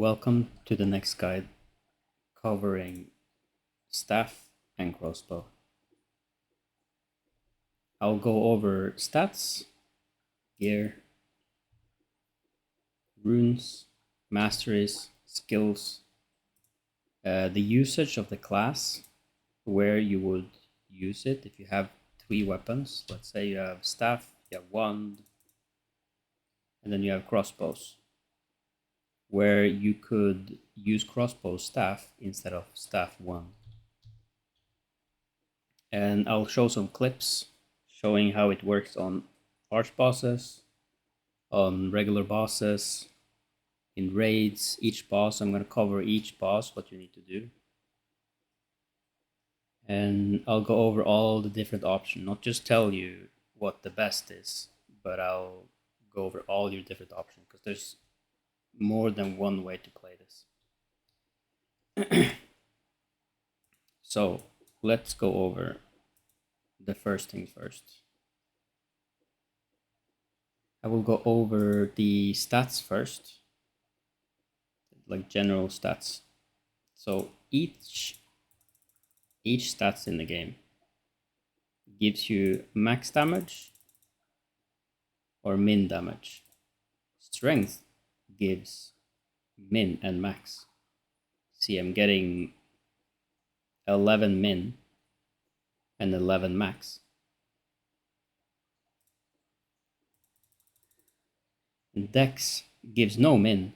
Welcome to the next guide covering staff and crossbow. I'll go over stats, gear, runes, masteries, skills, the usage of the class, where you would use it if you have 3 weapons. Let's say you have staff, you have wand, and then you have crossbows, where you could use crossbow staff instead of staff wand. And I'll show some clips showing how it works on arch bosses, on regular bosses, in raids, each boss. I'm going to cover each boss, what you need to do. And I'll go over all the different options, not just tell you what the best is, but I'll go over all your different options because there's more than one way to play this. So let's go over the first things first. I will go over the stats first, like general stats. So each stats in the game gives you max damage or min damage. Strength gives min and max. See, I'm getting 11 min and 11 max. And dex gives no min,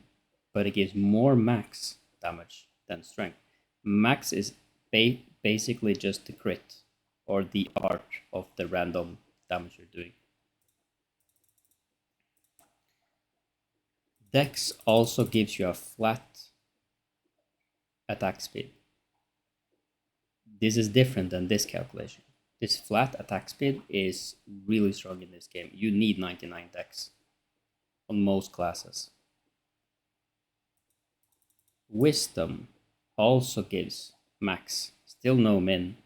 but it gives more max damage than strength. Max is basically just the crit or the art of the random damage you're doing. Dex also gives you a flat attack speed. This is different than this calculation. This flat attack speed is really strong in this game. You need 99 dex on most classes. Wisdom also gives max, still no min,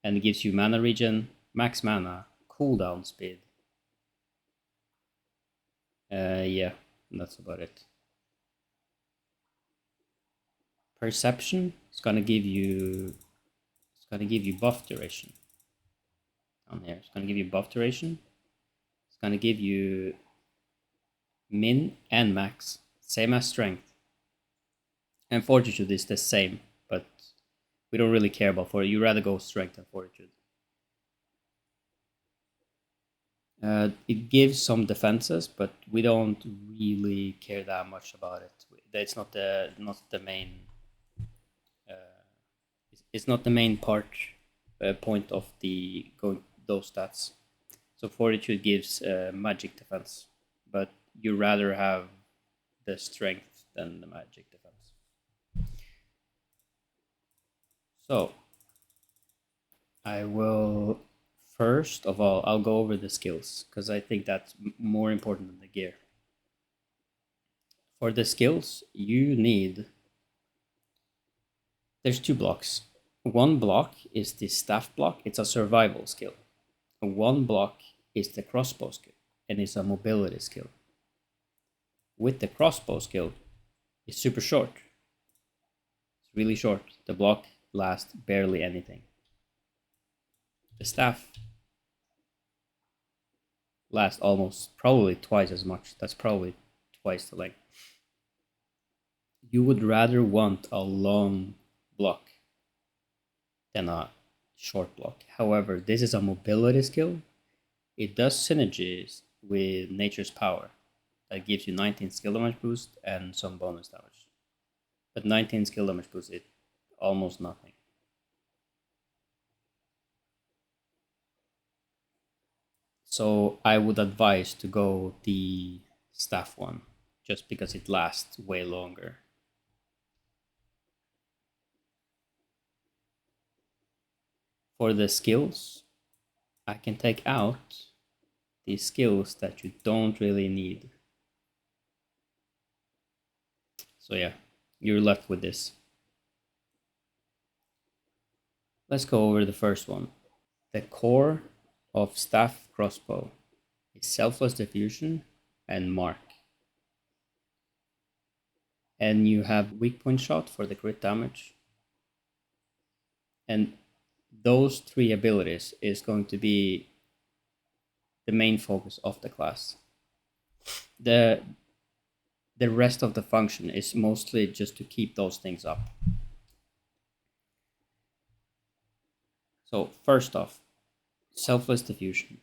and gives you mana regen, max mana, cooldown speed. Yeah, that's about it. Perception is gonna give you buff duration. Down here, it's gonna give you buff duration. It's gonna give you min and max, same as strength. And fortitude is the same, but we don't really care about fortitude. You rather go strength than fortitude. It gives some defenses, but we don't really care that much about it. It's not the main. It's not the main point of the those stats. So fortitude gives magic defense, but you rather have the strength than the magic defense. So I will first of all, I'll go over the skills because I think that's more important than the gear. For the skills, you need, there's 2 blocks. One block is the staff block. It's a survival skill. One block is the crossbow skill, and it's a mobility skill. With the crossbow skill, it's super short. It's really short. The block lasts barely anything. The staff lasts almost probably twice as much. That's probably twice the length. You would rather want a long block than a short block. However, this is a mobility skill. It does synergies with nature's power. That gives you 19 skill damage boost and some bonus damage. But 19 skill damage boost is almost nothing. So I would advise to go the staff one, just because it lasts way longer. For the skills, I can take out the skills that you don't really need. So yeah, you're left with this. Let's go over the first one. The core of staff crossbow is selfless diffusion and mark. and you have weak point shot for the crit damage. And those 3 abilities is going to be the main focus of the class. The rest of the function is mostly just to keep those things up. So first off, selfless diffusion.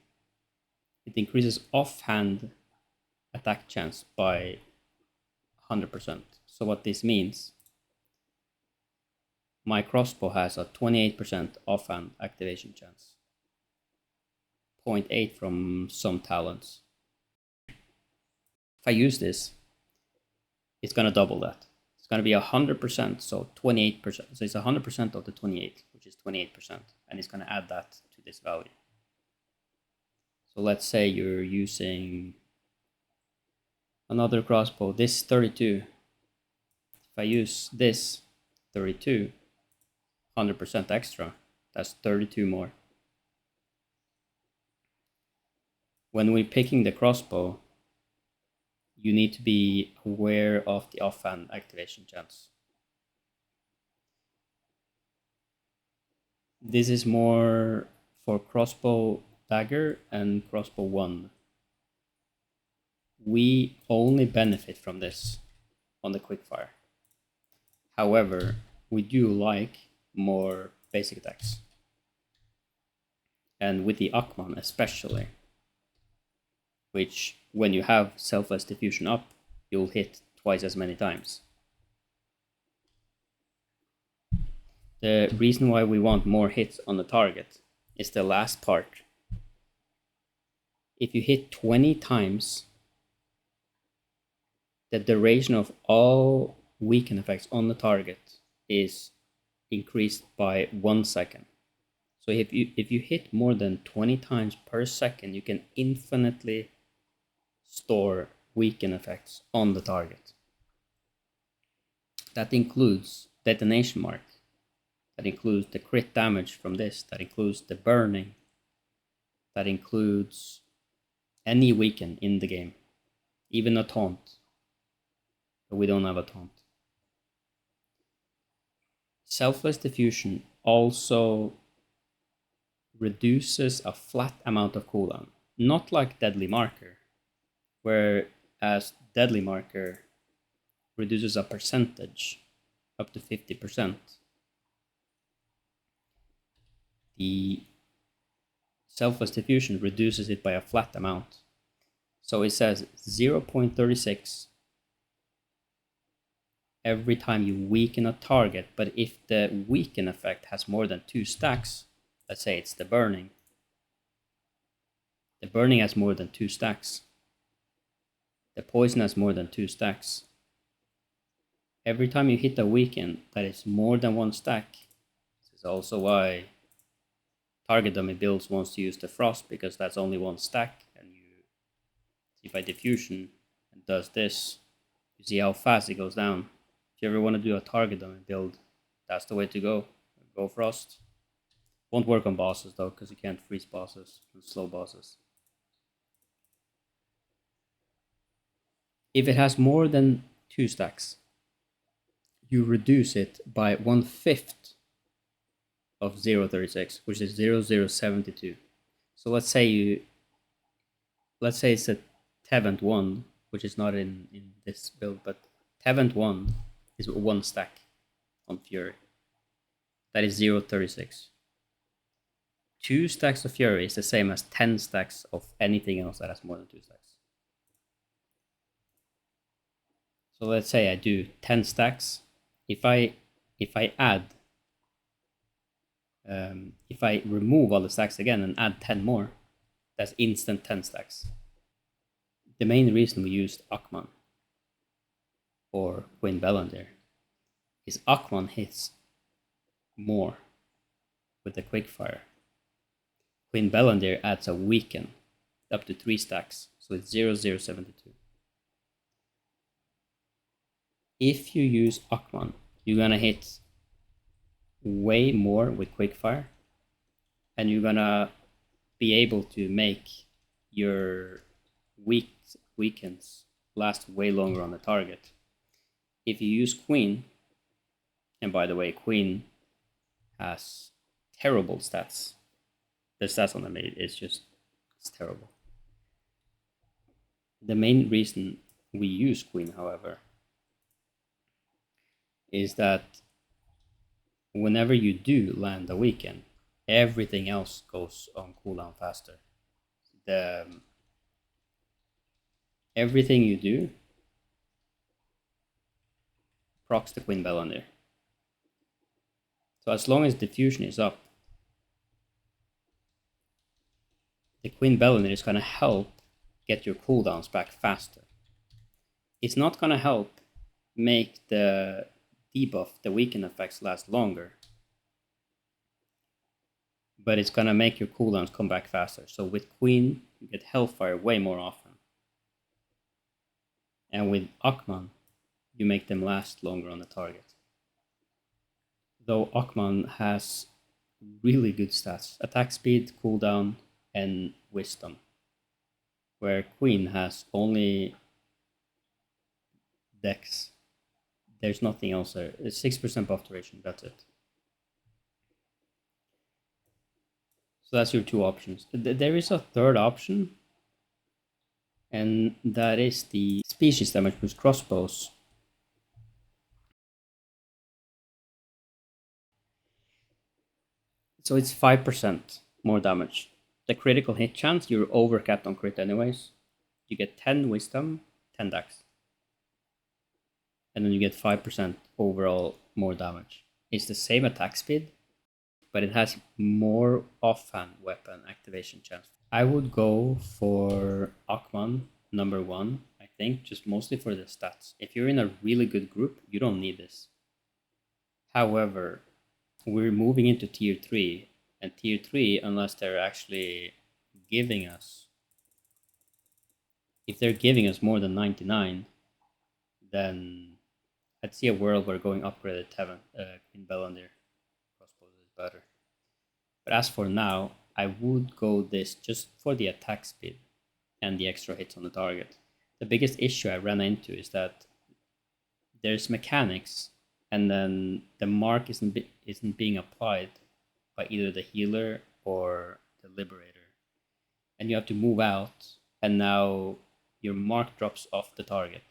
It increases offhand attack chance by 100%. So what this means, my crossbow has a 28% offhand activation chance. 0.8 from some talents. If I use this, it's gonna double that. It's gonna be 100%, so 28%. So it's 100% of the 28, which is 28%, and it's gonna add that to this value. So let's say you're using another crossbow, this 32. If I use this 32, 100% extra, that's 32 more. When we're picking the crossbow, you need to be aware of the offhand activation chance. This is more for crossbow dagger and crossbow wand. We only benefit from this on the quickfire. However, we do like more basic attacks. And with the Akman especially, which when you have selfless diffusion up, you'll hit twice as many times. The reason why we want more hits on the target is the last part. If you hit 20 times, the duration of all weaken effects on the target is increased by 1 second. So if you hit more than 20 times per second, you can infinitely store weaken effects on the target. That includes detonation mark. That includes the crit damage from this. That includes the burning. That includes any weaken in the game. Even a taunt. But we don't have a taunt. Selfless diffusion also reduces a flat amount of cooldown. Not like deadly marker, whereas deadly marker reduces a percentage up to 50%. The selfless diffusion reduces it by a flat amount. So it says 0.36 every time you weaken a target, but if the weaken effect has more than 2 stacks, let's say it's the burning has more than 2 stacks. The poison has more than 2 stacks. Every time you hit a weaken that is more than 1 stack, this is also why target dummy builds wants to use the frost, because that's only 1 stack, and you see by diffusion and does this, you see how fast it goes down. If you ever want to do a target dummy build, that's the way to go. Go frost. Won't work on bosses though, because you can't freeze bosses and slow bosses. If it has more than 2 stacks, you reduce it by 1/5 of 0.36, which is 0.072. So let's say it's a tevent 1, which is not in this build, but tevent 1 is 1 stack on Fury. That is 0.36. 2 stacks of Fury is the same as 10 stacks of anything else that has more than 2 stacks. So let's say I do 10 stacks. If I add, if I remove all the stacks again and add 10 more, that's instant 10 stacks. The main reason we used Akman or Queen Bellander is Akman hits more with the quickfire. Queen Bellander adds a weaken up to 3 stacks, so it's 0.072. If you use Akman, you're gonna hit way more with quickfire, and you're gonna be able to make your weakens last way longer on the target. if you use queen, and by the way, queen has terrible stats. The stats on the maid is just, it's terrible. The main reason we use queen, however, is that whenever you do land a weekend, everything else goes on cooldown faster. The everything you do procs the Queen Bellandir. So as long as diffusion is up, the Queen Bellandir is going to help get your cooldowns back faster. It's not going to help make the debuff, the weaken effects last longer, but it's going to make your cooldowns come back faster. So with Queen, you get Hellfire way more often. And with Akman, you make them last longer on the target. Though Akman has really good stats: attack speed, cooldown, and wisdom. Where Queen has only Dex. There's nothing else there. It's 6% buff duration, that's it. So that's your two options. There is a third option, and that is the species damage boost crossbows. So it's 5% more damage. The critical hit chance, you're overcapped on crit anyways. You get 10 wisdom, 10 dex. And then you get 5% overall more damage. It's the same attack speed, but it has more offhand weapon activation chance. I would go for Akman number 1, I think, just mostly for the stats. If you're in a really good group, you don't need this. However, we're moving into tier 3, and tier 3, unless they're actually giving us, if they're giving us more than 99, then I'd see a world where going upgraded tevent, Queen Bellandir crossbows is better. But as for now, I would go this just for the attack speed and the extra hits on the target. The biggest issue I ran into is that there's mechanics, and then the mark isn't being applied by either the healer or the liberator, and you have to move out, and now your mark drops off the target,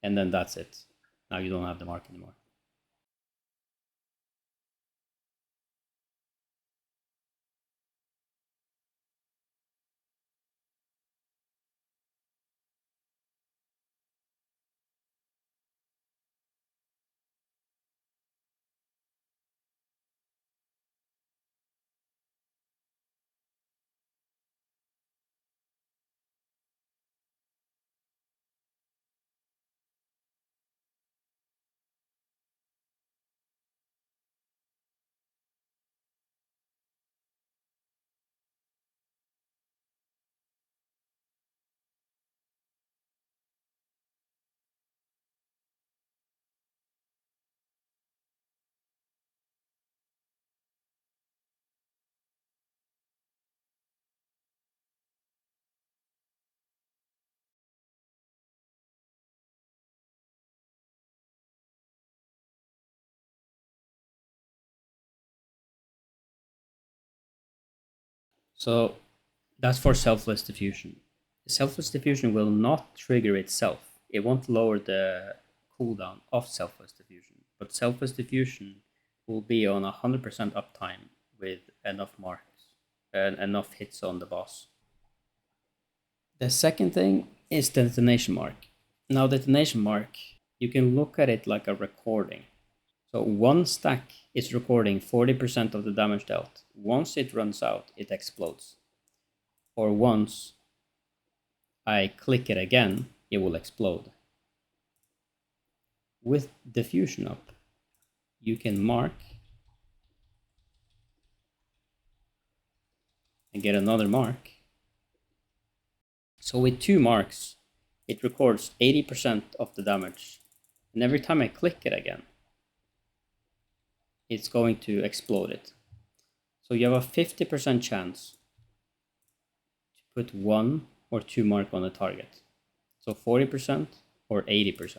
and then that's it. Now you don't have the mark anymore. So that's for selfless diffusion. Selfless diffusion will not trigger itself. It won't lower the cooldown of selfless diffusion, but selfless diffusion will be on 100% uptime with enough marks and enough hits on the boss. The second thing is the detonation mark. Now, detonation mark, you can look at it like a recording. So one stack is recording 40% of the damage dealt. Once it runs out, it explodes. Or once I click it again, it will explode. With diffusion up, you can mark and get another mark. So with 2 marks, it records 80% of the damage. And every time I click it again, it's going to explode it. So you have a 50% chance to put 1 or 2 mark on the target. So 40% or 80%.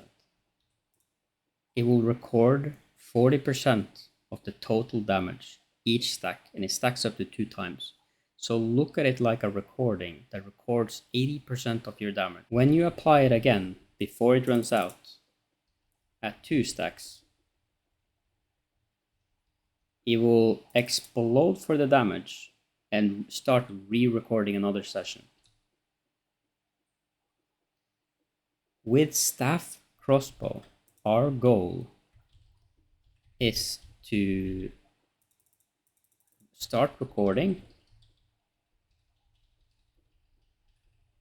it will record 40% of the total damage each stack, and it stacks up to 2 times. So look at it like a recording that records 80% of your damage. When you apply it again, before it runs out, at 2 stacks, it will explode for the damage and start re-recording another session. With staff crossbow, our goal is to start recording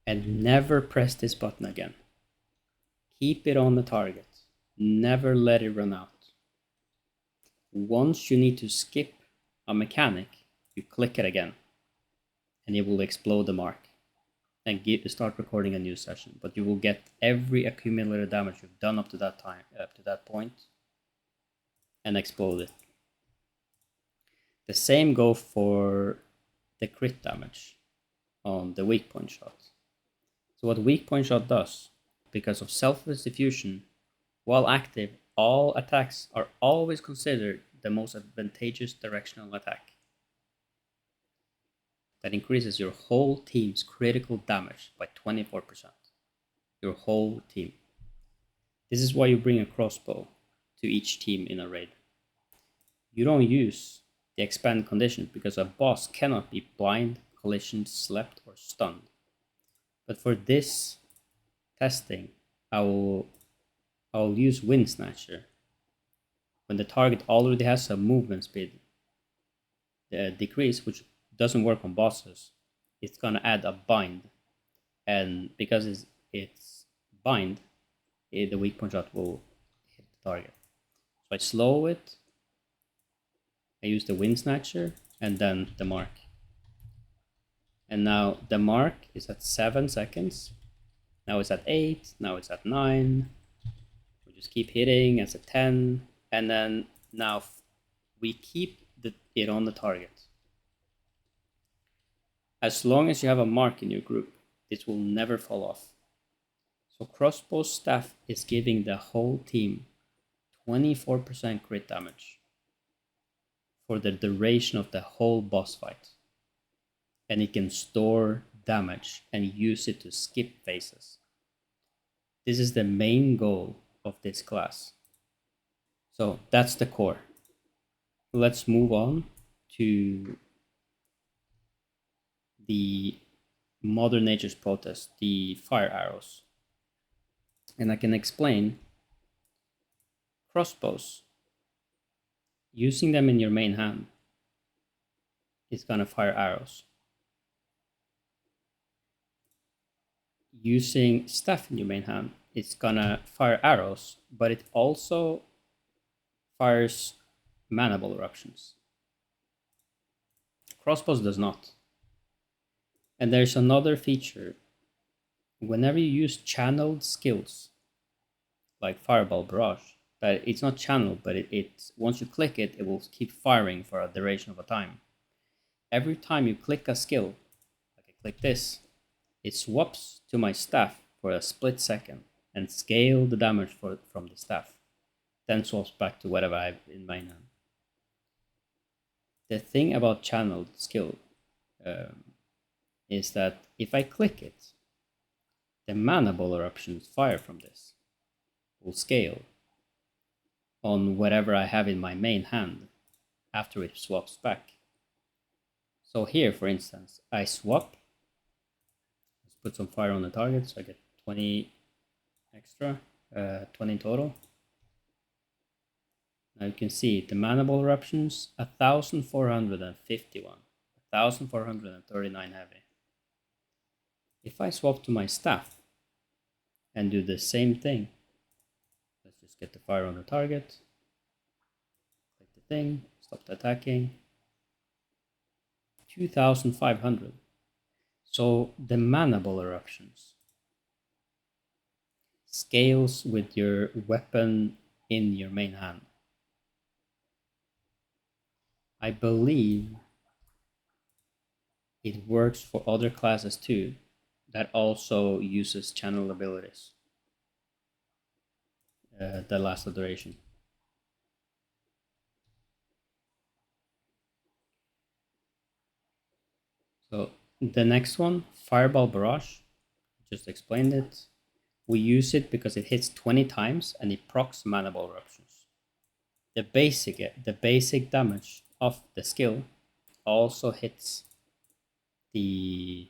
and never press this button again. Keep it on the target. Never let it run out. Once you need to skip a mechanic, you click it again and it will explode the mark and start recording a new session. But you will get every accumulated damage you've done up to that point, and explode it. The same go for the crit damage on the weak point shot. So what weak point shot does, because of selfless diffusion, while active, all attacks are always considered the most advantageous directional attack. That increases your whole team's critical damage by 24%. Your whole team. This is why you bring a crossbow to each team in a raid. You don't use the expand condition because a boss cannot be blind, collisioned, slept, or stunned. But for this testing, I will use Wind Snatcher. When the target already has a movement speed decrease, which doesn't work on bosses, it's gonna add a bind, and because it's bind, the weak point shot will hit the target. So I slow it, I use the Wind Snatcher, and then the mark. And now the mark is at 7 seconds. Now it's at 8, now it's at 9. We just keep hitting, it's at 10, and then now we keep it on the target. As long as you have a mark in your group, this will never fall off. So crossbow staff is giving the whole team 24% crit damage for the duration of the whole boss fight. And it can store damage and use it to skip phases. This is the main goal of this class. So that's the core. Let's move on to the Mother Nature's protest, the fire arrows. And I can explain crossbows. Using them in your main hand is gonna fire arrows. Using staff in your main hand, it's gonna fire arrows, but it also fires mana ball eruptions. Crossbows does not. And there's another feature. Whenever you use channeled skills, like Fireball Barrage, that it's not channeled, but it's once you click it, it will keep firing for a duration of a time. Every time you click a skill, like I click this, it swaps to my staff for a split second and scale the damage from the staff. Then swaps back to whatever I have in my hand. The thing about channeled skill is that if I click it, the mana ball eruptions fire from this will scale on whatever I have in my main hand after it swaps back. So here, for instance, I swap. Let's put some fire on the target, so I get 20 extra, 20 in total. Now you can see the mana ball eruptions, 1,451, 1,439 heavy. If I swap to my staff and do the same thing, let's just get the fire on the target, click the thing, stop the attacking, 2,500. So the mana ball eruptions scales with your weapon in your main hand. I believe it works for other classes too, that also uses channel abilities. the last of duration. So the next one, Fireball Barrage, just explained it. We use it because it hits 20 times and it procs mana ball eruptions. The basic damage of the skill also hits the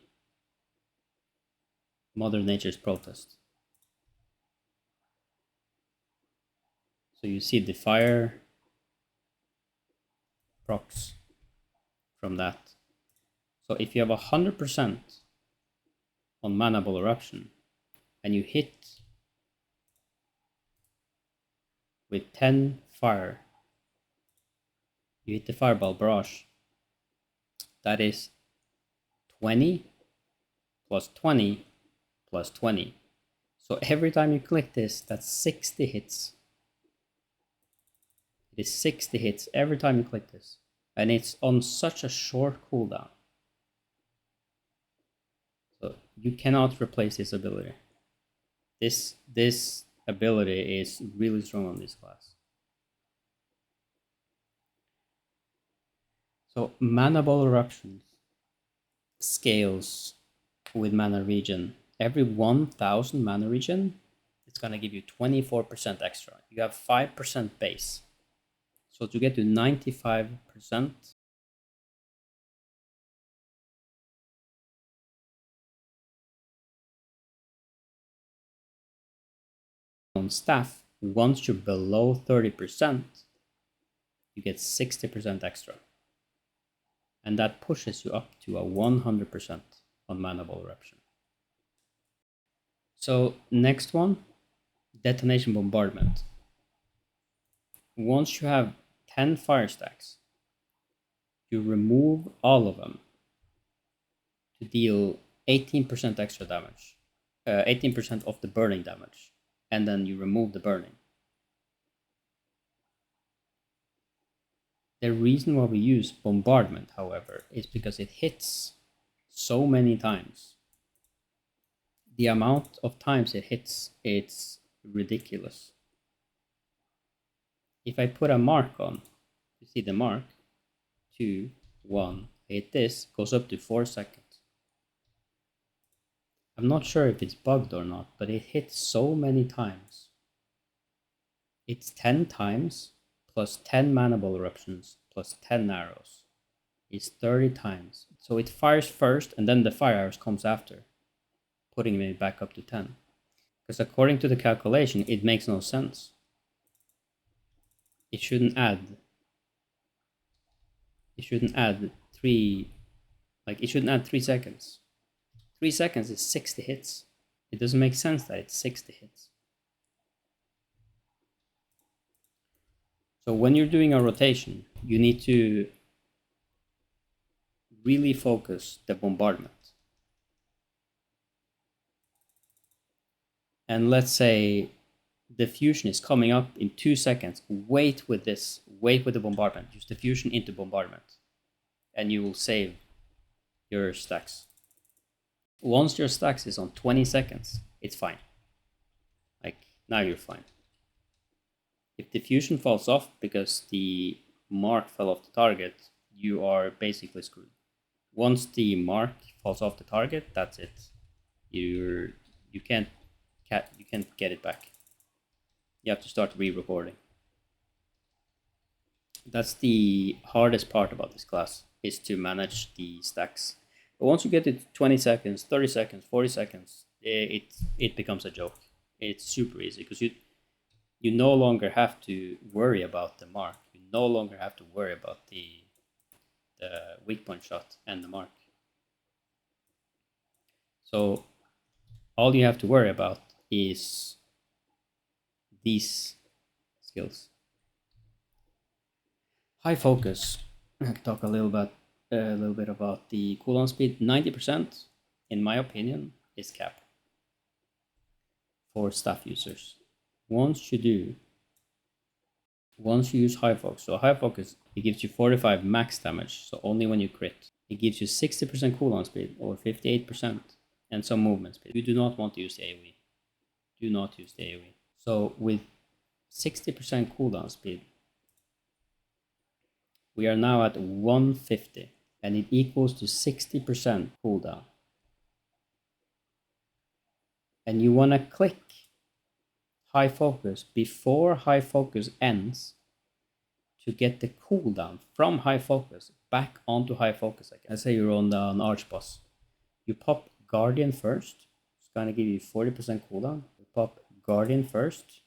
Mother Nature's Protest. So you see the fire procs from that. So if you have 100% on mana ball eruption and you hit with 10 fire, you hit the fireball barrage, that is 20 plus 20 plus 20. So every time you click this, that's 60 hits. It is 60 hits every time you click this. And it's on such a short cooldown. So you cannot replace this ability. This ability is really strong on this class. So mana ball eruptions scales with mana regen. Every 1000 mana regen, it's gonna give you 24% extra. You have 5% base. So to get to 95%, on staff, once you're below 30%, you get 60% extra. And that pushes you up to a 100% on mana ball eruption. So next one, detonation bombardment. Once you have 10 fire stacks, you remove all of them to deal 18% extra damage, 18% of the burning damage, and then you remove the burning. The reason why we use bombardment, however, is because it hits so many times. The amount of times it hits, it's ridiculous. If I put a mark on, you see the mark, 2, 1, I hit this, goes up to 4 seconds. I'm not sure if it's bugged or not, but it hits so many times. It's 10 times plus 10 mana ball eruptions plus 10 arrows is 30 times. So it fires first and then the fire arrows comes after, putting me back up to 10. Because according to the calculation, it makes no sense. It shouldn't add 3, like it shouldn't add 3 seconds. 3 seconds is 60 hits. It doesn't make sense that it's 60 hits. So when you're doing a rotation, you need to really focus the bombardment. And let's say the fusion is coming up in 2 seconds. Wait with this. Wait with the bombardment. Use the fusion into bombardment. And you will save your stacks. Once your stacks is on 20 seconds, it's fine. Like, now you're fine. If the fusion falls off because the mark fell off the target, you are basically screwed. Once the mark falls off the target, that's it. You can't get it back. You have to start re-recording. That's the hardest part about this class, is to manage the stacks. But once you get to 20 seconds, 30 seconds, 40 seconds, it becomes a joke. It's super easy because you no longer have to worry about the mark. You no longer have to worry about the weak point shot and the mark. So all you have to worry about is these skills. High focus. I can talk a little bit about the cooldown speed. 90%, in my opinion, is cap for staff users. Once you use high focus, so high focus, it gives you 45 max damage, so only when you crit. It gives you 60% cooldown speed or 58% and some movement speed. You do not want to use the AoE. Do not use the AoE. So with 60% cooldown speed. We are now at 150 and it equals to 60% cooldown. And you want to click high focus before high focus ends to get the cooldown from high focus back onto high focus again. Let's say you're on an arch boss. You pop Guardian first. It's going to give you 40% cooldown. You pop Guardian first.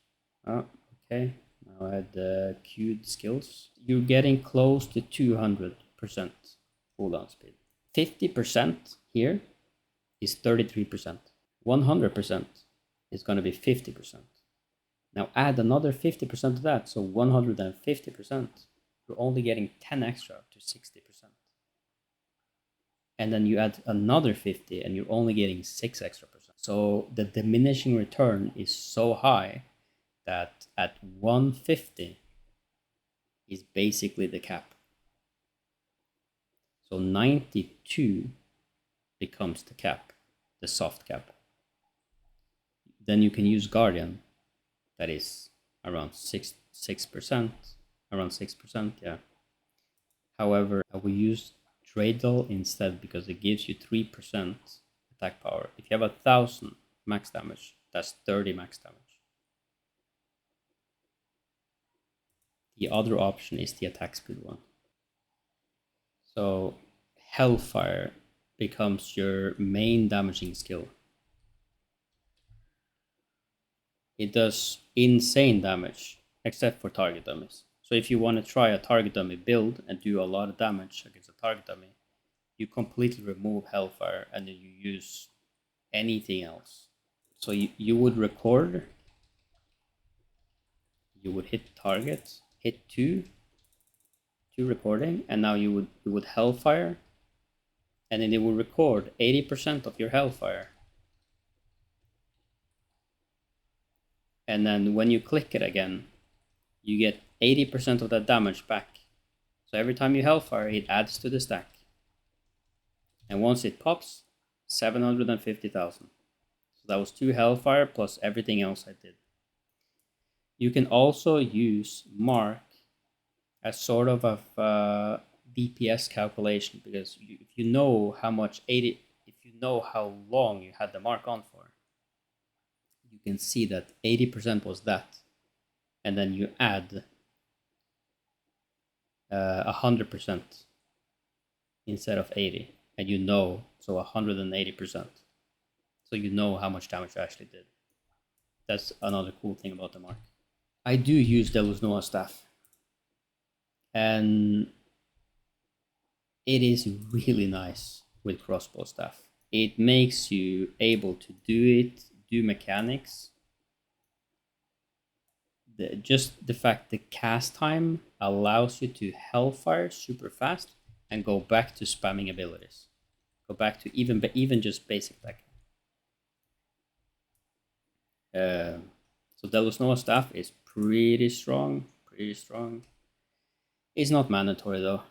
Oh, okay. Now I had the queued skills. You're getting close to 200% cooldown speed. 50% here is 33%. 100% is going to be 50%. Now add another 50% to that, so 150%. You're only getting 10 extra to 60%. And then you add another 50 and you're only getting 6 extra percent. So the diminishing return is so high that at 150 is basically the cap. So 92 becomes the cap, the soft cap. Then you can use Guardian, that is around 6%, around 6%, yeah. However, I will use Dreidel instead because it gives you 3% attack power. If you have 1000 max damage, that's 30 max damage. The other option is the attack speed one. So Hellfire becomes your main damaging skill. It does insane damage, except for target dummies. So if you want to try a target dummy build and do a lot of damage against a target dummy, you completely remove Hellfire and then you use anything else. So you would record, you would hit target, hit two recording, and now you would Hellfire, and then it will record 80% of your Hellfire. And then when you click it again, you get 80% of that damage back. So every time you Hellfire, it adds to the stack. And once it pops, 750,000. So that was 2 Hellfire plus everything else I did. You can also use Mark as sort of a DPS calculation, because if you know how much if you know how long you had the Mark on for, you can see that 80% was that, and then you add 100% instead of 80, and you know, so 180%. So you know how much damage you actually did. That's another cool thing about the Mark. I do use Delu's Noah staff, and it is really nice with crossbow staff. It makes you able to do mechanics. Just the fact the cast time allows you to Hellfire super fast and go back to spamming abilities. Go back to even just basic attack. So Delu's Noah staff is pretty strong. It's not mandatory though.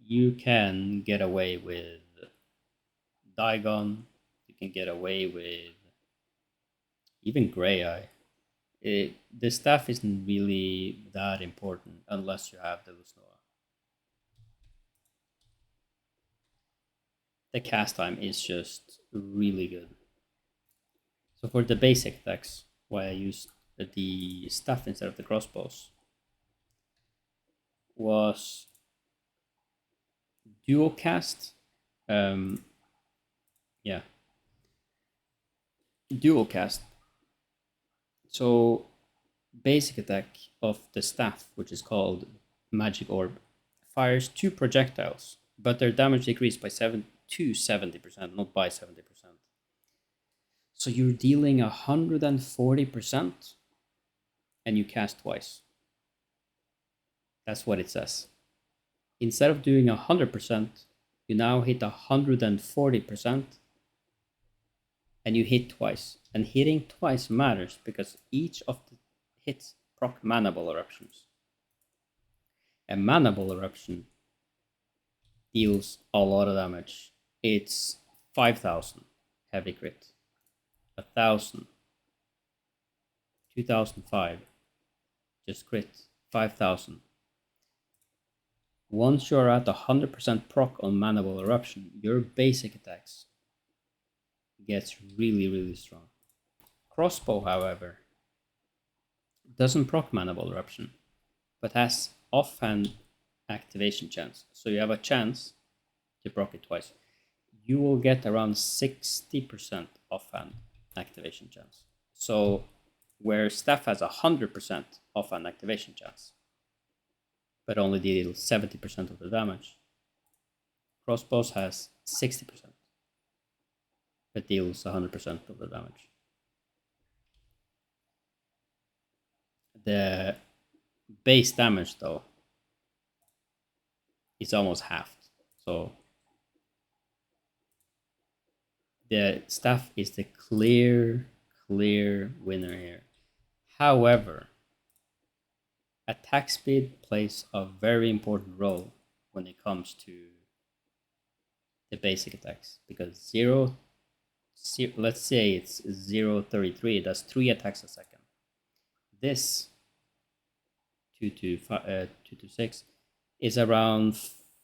You can get away with Daigon. You can get away with even Grey Eye. The staff isn't really that important unless you have Delu's Noah. The cast time is just really good. So for the basic attacks, why I used the staff instead of the crossbows was dual cast. Yeah, dual cast. So basic attack of the staff, which is called Magic Orb, fires 2 projectiles, but their damage decreased by 70%, not by 70%. So you're dealing 140% and you cast twice. That's what it says. Instead of doing 100%, you now hit 140% and you hit twice. And hitting twice matters because each of the hits proc Mana Ball eruptions. A Mana Ball eruption deals a lot of damage. It's 5,000 heavy crit, 1,000, 2,005, just crit 5,000. Once you're at 100% proc on Manable Eruption, your basic attacks gets really strong. Crossbow, however, doesn't proc Manable Eruption, but has offhand activation chance. So you have a chance to proc it twice. You will get around 60% offhand activation chance. So where Staff has 100% offhand activation chance, but only deals 70% of the damage, Crossbows has 60%, but deals 100% of the damage. The base damage, though, is almost halved. So the Staff is the clear winner here. However, attack speed plays a very important role when it comes to the basic attacks, because let's say it's 0.33, it does 3 attacks a second. This 226 is around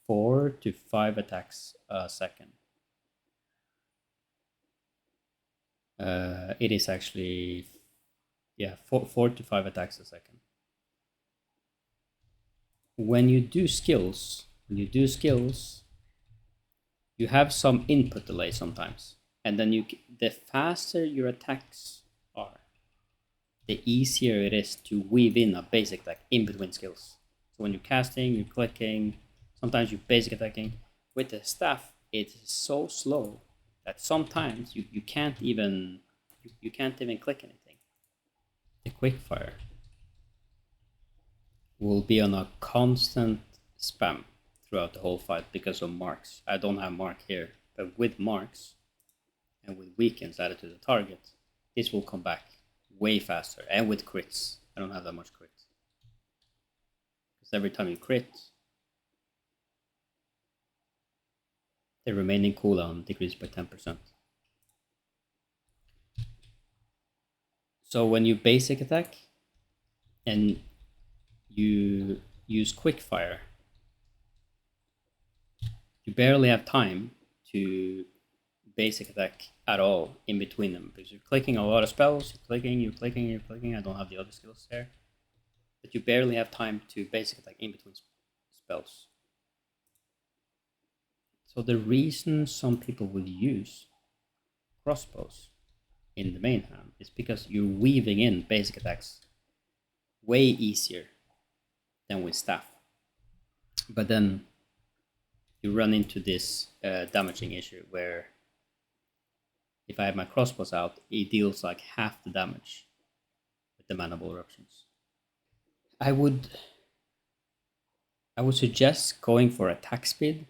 4 to 5 attacks a second. It is actually, yeah, 4 to 5 attacks a second. When you do skills, you have some input delay sometimes, and then the faster your attacks are, the easier it is to weave in a basic attack in between skills. So when you're casting, you're clicking, sometimes you're basic attacking. With the Staff, it is so slow that sometimes you can't even click anything. The quickfire will be on a constant spam throughout the whole fight because of marks. I don't have mark here, but with marks and with weakens added to the target, this will come back way faster. And with crits, I don't have that much crit, because every time you crit, the remaining cooldown decreases by 10%. So when you basic attack and you use quickfire, you barely have time to basic attack at all in between them, because you're clicking a lot of spells, you're clicking. I don't have the other skills there, but you barely have time to basic attack in between spells. So the reason some people will use crossbows in the main hand is because you're weaving in basic attacks way easier than with Staff. But then you run into this damaging issue where if I have my crossbows out, it deals like half the damage with the Manable Eruptions. I would suggest going for attack speed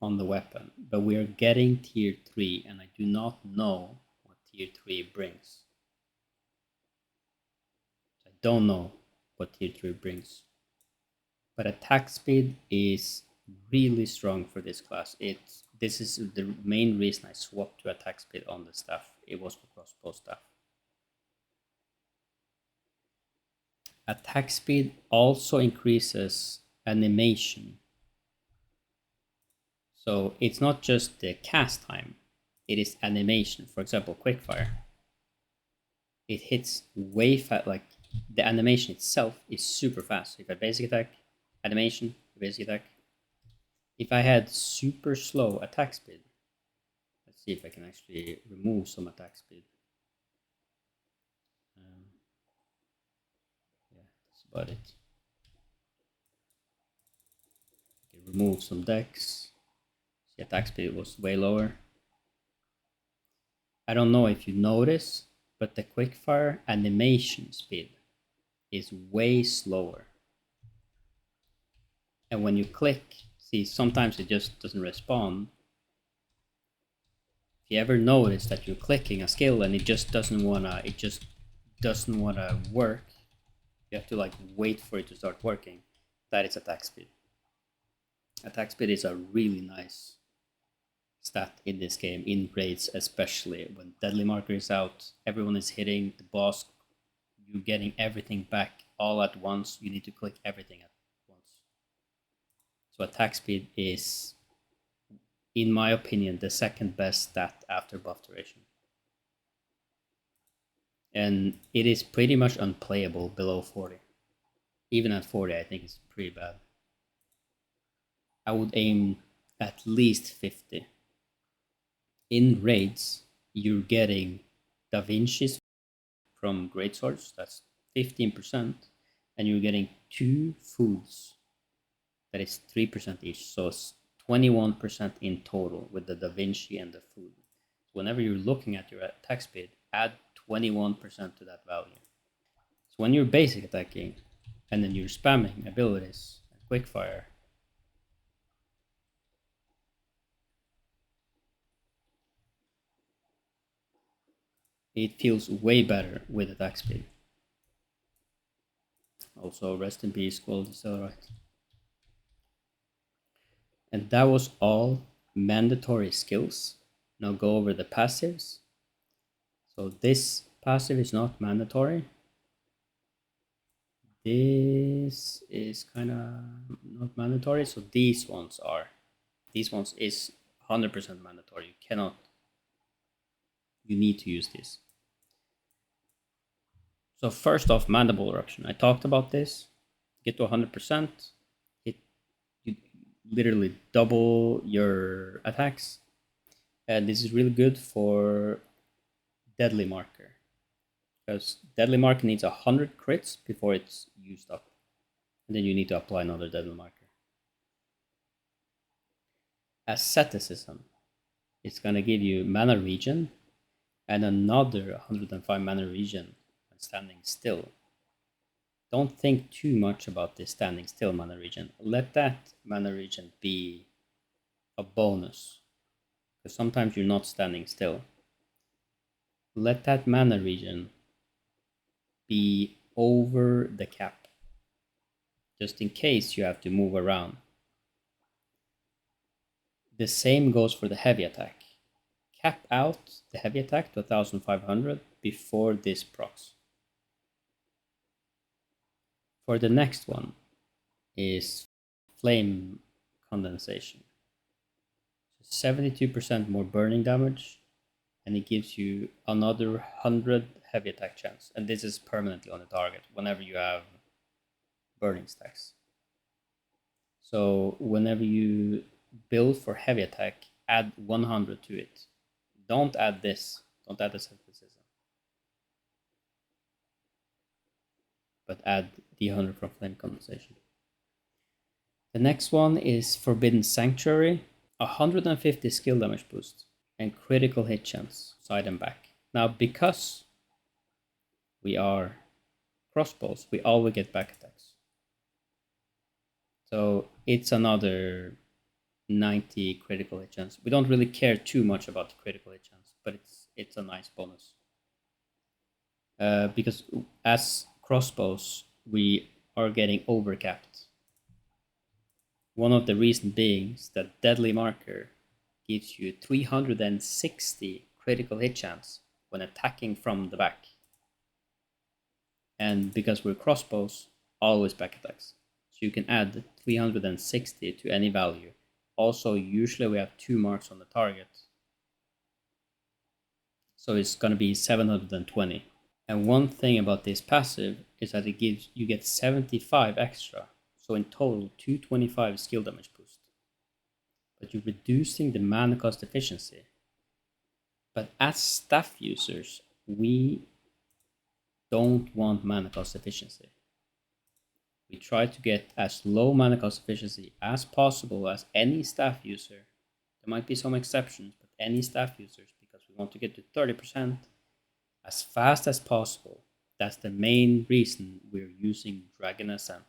on the weapon, but we are getting tier 3 and I do not know what tier 3 brings. I don't know what tier 3 brings. But attack speed is really strong for this class. This is the main reason I swapped to attack speed on the Staff. It was for crossbow Staff. Attack speed also increases animation. So it's not just the cast time, it is animation. For example, quickfire. It hits way fast, like the animation itself is super fast. If I basic attack, animation, basic attack. If I had super slow attack speed, let's see if I can actually remove some attack speed. Yeah, that's about it. Okay, remove some decks. The attack speed was way lower. I don't know if you notice, but the quickfire animation speed is way slower. And when you click, see, sometimes it just doesn't respond. If you ever notice that you're clicking a skill and it just doesn't wanna work, you have to like wait for it to start working. That is attack speed. Attack speed is a really nice stat in this game, in raids especially. When deadly marker is out, everyone is hitting the boss, you're getting everything back all at once, you need to click everything at once. So attack speed is, in my opinion, the second best stat after buff duration. And it is pretty much unplayable below 40. Even at 40, I think it's pretty bad. I would aim at least 50. In raids, you're getting Da Vinci's from greatswords, that's 15%, and you're getting 2 foods, that is 3% each, so it's 21% in total with the Da Vinci and the food. So whenever you're looking at your attack speed, add 21% to that value. So when you're basic attacking, and then you're spamming abilities, quickfire, it feels way better with attack speed. Also, rest in peace, quality still right. And that was all mandatory skills. Now go over the passives. So this passive is not mandatory. This is kind of not mandatory. So these ones are. These ones is 100% mandatory. You cannot. You need to use this. So first off, mandible eruption. I talked about this. Get to 100%. You literally double your attacks. And this is really good for deadly marker, because deadly marker needs 100 crits before it's used up, and then you need to apply another deadly marker. Asceticism, it's going to give you mana regen and another 105 mana regen when standing still. Don't think too much about this standing still mana regen. Let that mana regen be a bonus, because sometimes you're not standing still. Let that mana regen be over the cap, just in case you have to move around. The same goes for the heavy attack. Cap out the heavy attack to 1500 before this procs. For the next one is flame condensation. 72% more burning damage, and it gives you another 100 heavy attack chance. And this is permanently on the target whenever you have burning stacks. So whenever you build for heavy attack, add 100 to it. Don't add this. Don't add the skepticism. But add the 100 from flame condensation. The next one is Forbidden Sanctuary. 150 skill damage boost and critical hit chance, side and back. Now, because we are crossbows, we always get back attacks. So it's another 90 critical hit chance. We don't really care too much about the critical hit chance, but it's a nice bonus. Because as crossbows, we are getting overcapped. One of the reasons being that deadly marker gives you 360 critical hit chance when attacking from the back. And because we're crossbows, always back attacks. So you can add 360 to any value. Also, usually we have 2 marks on the target. So it's going to be 720. And one thing about this passive is that it gives you get 75 extra. So in total, 225 skill damage boost. But you're reducing the mana cost efficiency. But as staff users, we don't want mana cost efficiency. We try to get as low mana cost efficiency as possible as any staff user. There might be some exceptions, but any staff users, because we want to get to 30% as fast as possible. That's the main reason we're using Dragon Ascent.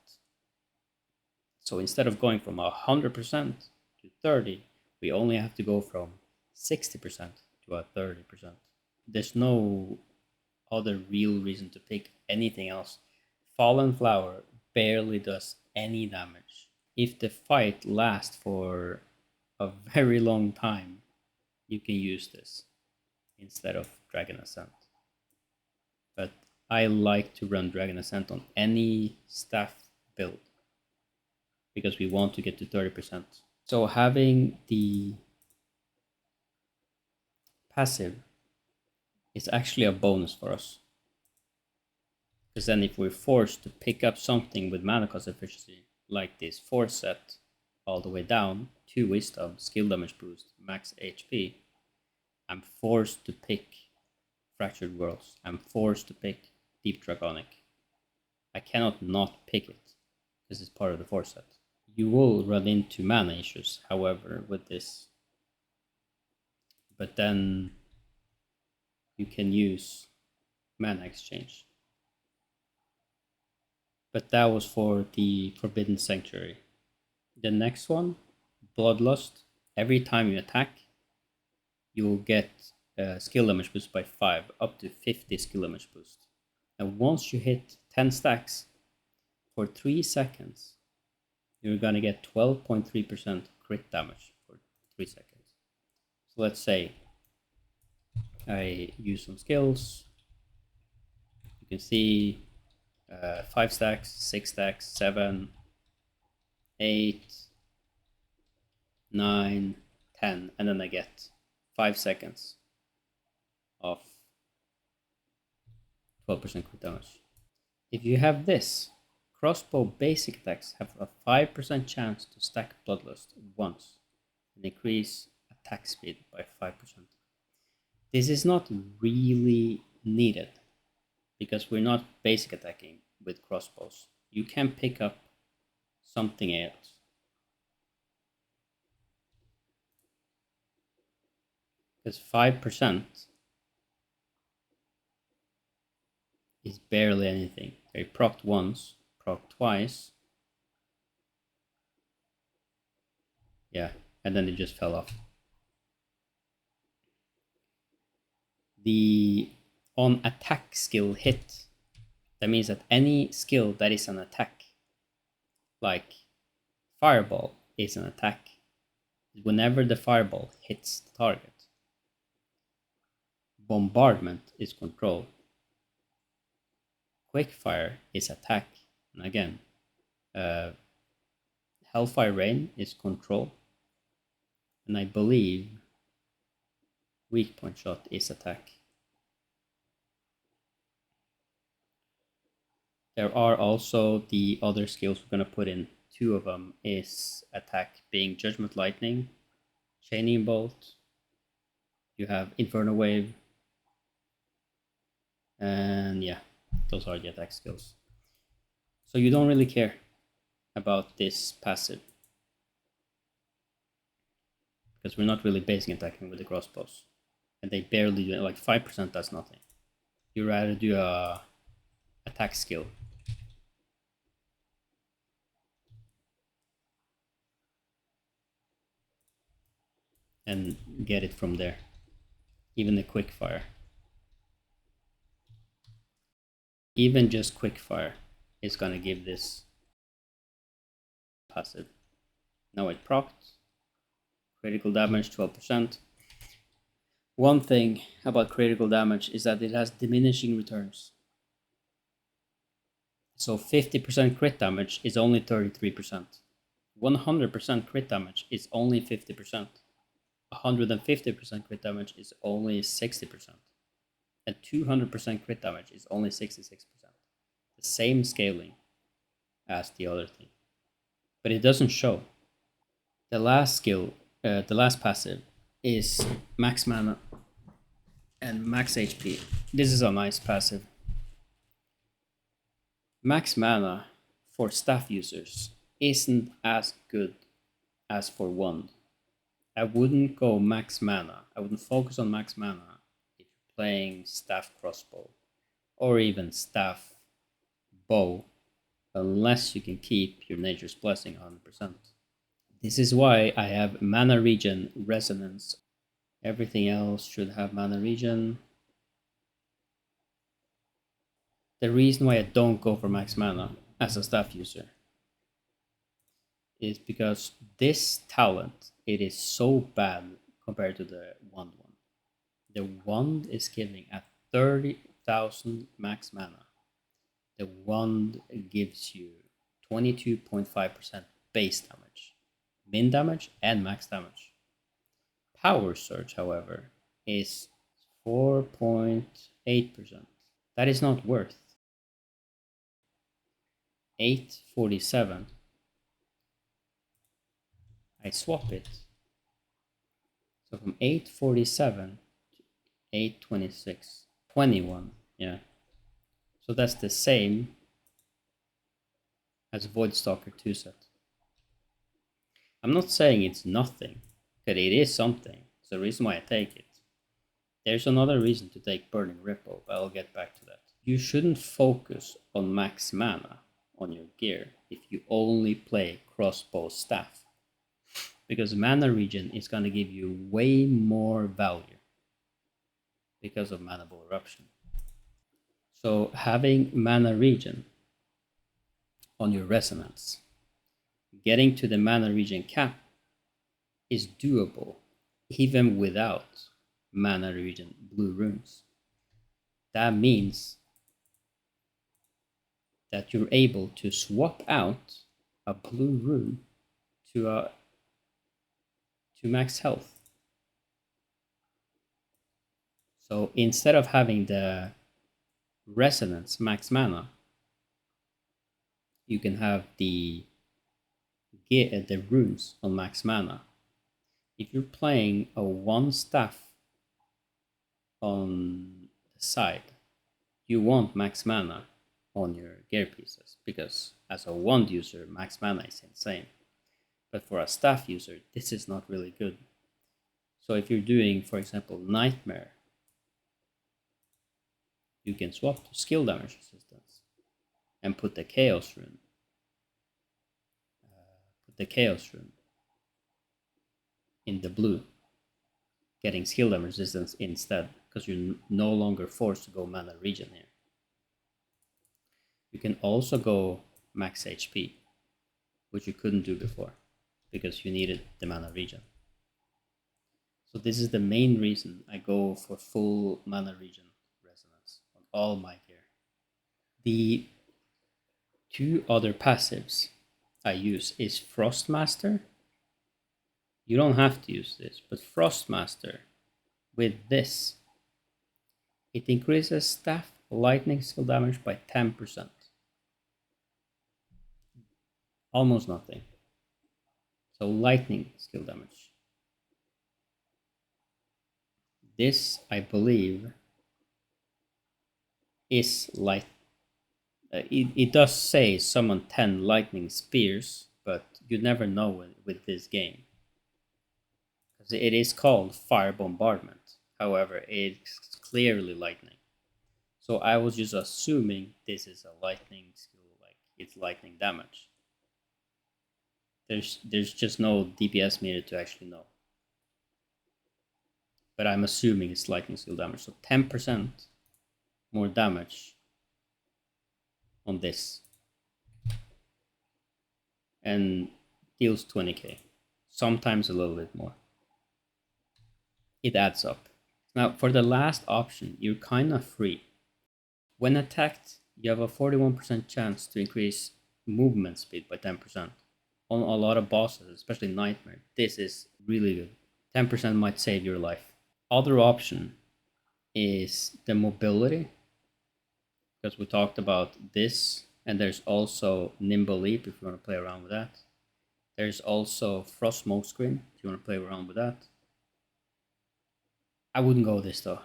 So instead of going from 100% to 30, we only have to go from 60% to a 30%. There's no other real reason to pick anything else. Fallen Flower barely does any damage. If the fight lasts for a very long time, you can use this instead of Dragon Ascent. But I like to run Dragon Ascent on any staff build because we want to get to 30%. So having the passive is actually a bonus for us. Because then if we're forced to pick up something with mana cost efficiency, like this force set all the way down, 2 wisdom, skill damage boost, max HP, I'm forced to pick Fractured Worlds. I'm forced to pick Deep Dragonic. I cannot not pick it because it's part of the force set. You will run into mana issues, however, with this. But then you can use mana exchange. But that was for the Forbidden Sanctuary. The next one, Bloodlust. Every time you attack, you will get skill damage boost by 5, up to 50 skill damage boost. And once you hit 10 stacks, for 3 seconds, you're gonna get 12.3% crit damage for 3 seconds. So let's say I use some skills. You can see 5 stacks, 6 stacks, 7, 8, 9, 10, and then I get 5 seconds of 12% crit damage. If you have this, crossbow basic attacks have a 5% chance to stack Bloodlust once and increase attack speed by 5%. This is not really needed because we're not basic attacking with crossbows. You can pick up something else. Because 5% is barely anything. They procced once, procced twice. Yeah, and then it just fell off. The on attack skill hit, that means that any skill that is an attack, like fireball is an attack, whenever the fireball hits the target. Bombardment is control. Quickfire is attack. And again, Hellfire Rain is control. And I believe Weak Point Shot is attack. There are also the other skills we're going to put in. 2 of them is attack, being Judgment Lightning, Chaining Bolt. You have Inferno Wave. And yeah, those are the attack skills. So you don't really care about this passive, because we're not really basic attacking with the crossbows. And they barely do it, like 5% does nothing. You rather do a attack skill. And get it from there. Even the quickfire. Even just quickfire is gonna give this passive. Now it procced. Critical damage 12%. One thing about critical damage is that it has diminishing returns. So 50% crit damage is only 33%. 100% crit damage is only 50%. 150% crit damage is only 60%. And 200% crit damage is only 66%. The same scaling as the other thing. But it doesn't show. The last skill, the last passive, is max mana and max HP. This is a nice passive. Max mana for staff users isn't as good as for wand. I wouldn't go max mana. I wouldn't focus on max mana if you're playing staff crossbow or even staff bow, unless you can keep your nature's blessing 100%. This is why I have mana regen resonance. Everything else should have mana regen. The reason why I don't go for max mana as a staff user is because this talent, it is so bad compared to the wand one. The wand is giving a 2000 max mana. The wand gives you 22.5% base damage, min damage, and max damage. Power surge, however, is 4.8%. That is not worth 847. I swap it. So from 847 to 826. 21, yeah. So that's the same as Voidstalker 2 set. I'm not saying it's nothing, but it is something. It's the reason why I take it. There's another reason to take Burning Ripple, but I'll get back to that. You shouldn't focus on max mana on your gear if you only play crossbow staff, because mana regen is going to give you way more value because of mana bow eruption. So having mana regen on your resonance, getting to the mana regen cap is doable even without mana regen blue runes. That means that you're able to swap out a blue rune to max health. So instead of having the resonance max mana, you can have the runes on max mana. If you're playing a one staff on the side, you want max mana on your gear pieces, because as a wand user, max mana is insane. But for a staff user, this is not really good. So if you're doing, for example, Nightmare, you can swap to skill damage resistance and put the Chaos Rune. In the blue, getting skill damage resistance instead, because you're no longer forced to go mana regen here. You can also go max HP, which you couldn't do before because you needed the mana regen. So this is the main reason I go for full mana regen resonance on all my gear. The two other passives I use is Frostmaster. You don't have to use this, but Frostmaster with this, it increases staff lightning skill damage by 10%. Almost nothing. So lightning skill damage. This, I believe, is light. It does say summon 10 lightning spears, but you never know with this game. Because it is called Fire Bombardment. However, it's clearly lightning. So I was just assuming this is a lightning skill, like it's lightning damage. There's just no DPS meter to actually know. But I'm assuming it's lightning skill damage. So 10% more damage on this. And deals 20k. Sometimes a little bit more. It adds up. Now, for the last option, you're kind of free. When attacked, you have a 41% chance to increase movement speed by 10%. On a lot of bosses, especially Nightmare, this is really good. 10% might save your life. Other option is the mobility, because we talked about this, and there's also Nimble Leap if you want to play around with that. There's also Frost Smoke Screen if you want to play around with that. I wouldn't go this though.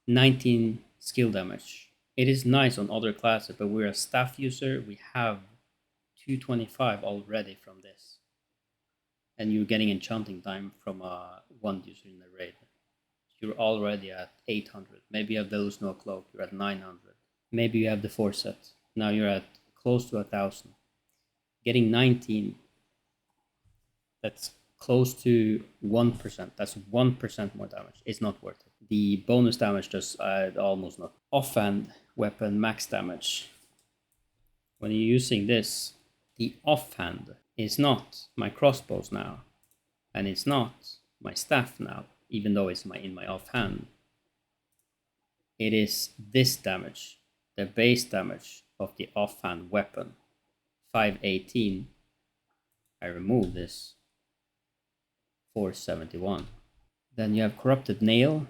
19 skill damage. It is nice on other classes, but we're a staff user. We have 225 already from this. And you're getting enchanting time from a wand user in the raid. You're already at 800. Maybe you have Delu's No Cloak, you're at 900. Maybe you have the 4 set. Now you're at close to 1,000. Getting 19, that's close to 1%. That's 1% more damage. It's not worth it. The bonus damage does almost not. Offhand weapon max damage. When you're using this, the offhand is not my crossbows now, and it's not my staff now, even though it's in my offhand. it is this damage, the base damage of the offhand weapon, 518. I remove this, 471. Then you have Corrupted Nail.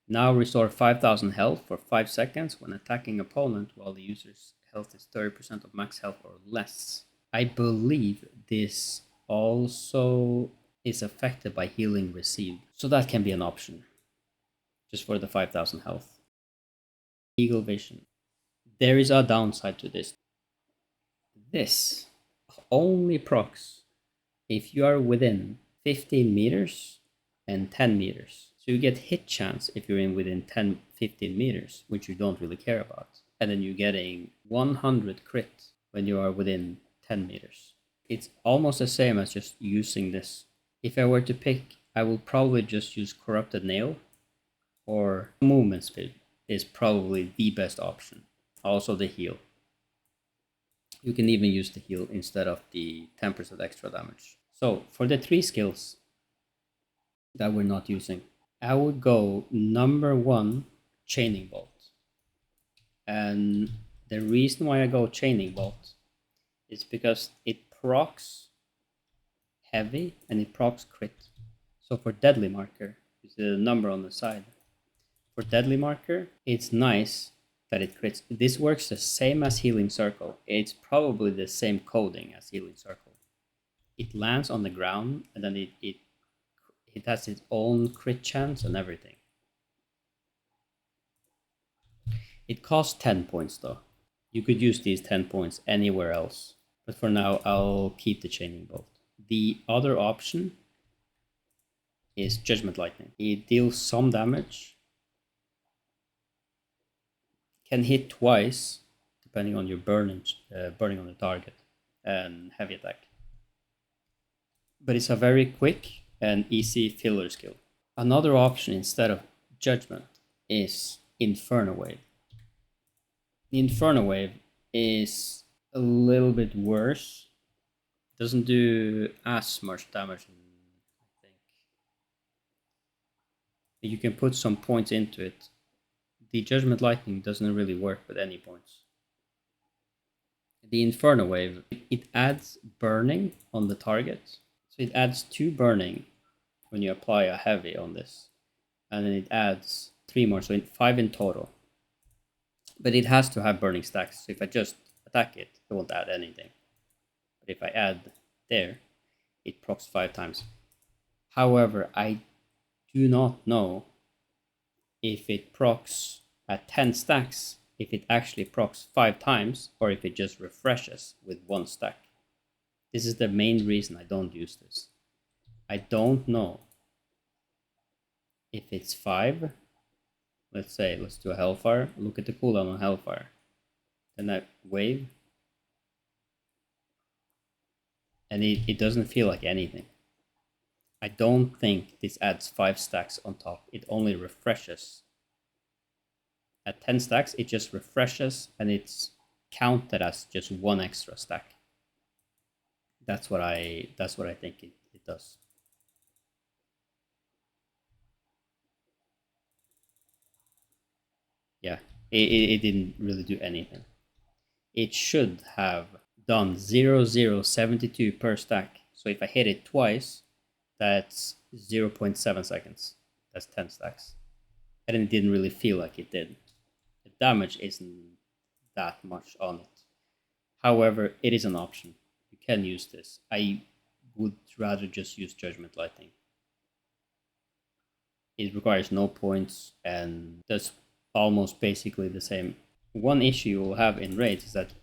Now restore 5000 health for 5 seconds when attacking opponent while the user's health is 30% of max health or less. I believe this also is affected by healing received, so that can be an option, just for the 5000 health. Eagle Vision. There is a downside to this. This only procs if you are within 15 meters and 10 meters. So you get hit chance if you're in within 10-15 meters, which you don't really care about. And then you're getting 100 crit when you are within 10 meters. It's almost the same as just using this. If I were to pick, I will probably just use Corrupted Nail, or Movement Speed is probably the best option. Also the heal. You can even use the heal instead of the 10% extra damage. So for the 3 skills that we're not using, I would go number 1, Chaining Bolt. And the reason why I go Chaining Bolt is because it procs heavy and it procs crit. So for Deadly Marker, is the number on the side. For Deadly Marker, it's nice that it crits. This works the same as Healing Circle. It's probably the same coding as Healing Circle. It lands on the ground and then it has its own crit chance and everything. It costs 10 points though. You could use these 10 points anywhere else. But for now, I'll keep the Chaining Bolt. The other option is Judgment Lightning. It deals some damage. Can hit twice, depending on your burning on the target, and heavy attack. But it's a very quick and easy filler skill. Another option instead of Judgment is Inferno Wave. The Inferno Wave is a little bit worse. Doesn't do as much damage, I think. You can put some points into it. The Judgment Lightning doesn't really work with any points. The Inferno Wave, it adds burning on the target. So it adds 2 burning when you apply a heavy on this. And then it adds 3 more, so 5 in total. But it has to have burning stacks. So if I just attack it, it won't add anything. But if I add there, it procs 5 times. However, I do not know if it procs at 10 stacks, if it actually procs 5 times, or if it just refreshes with 1 stack. This is the main reason I don't use this. I don't know if it's 5. Let's do a Hellfire. Look at the cooldown on Hellfire. Then that wave. And it doesn't feel like anything. I don't think this adds 5 stacks on top. It only refreshes. At 10 stacks, it just refreshes and it's counted as just 1 extra stack. That's what I think it does. Yeah, it didn't really do anything. It should have done 0.072 per stack. So if I hit it twice, that's 0.7 seconds. That's 10 stacks. And it didn't really feel like it did. The damage isn't that much on it. However, it is an option. You can use this. I would rather just use Judgment Lightning. It requires no points and does almost basically the same. One issue you will have in raids is that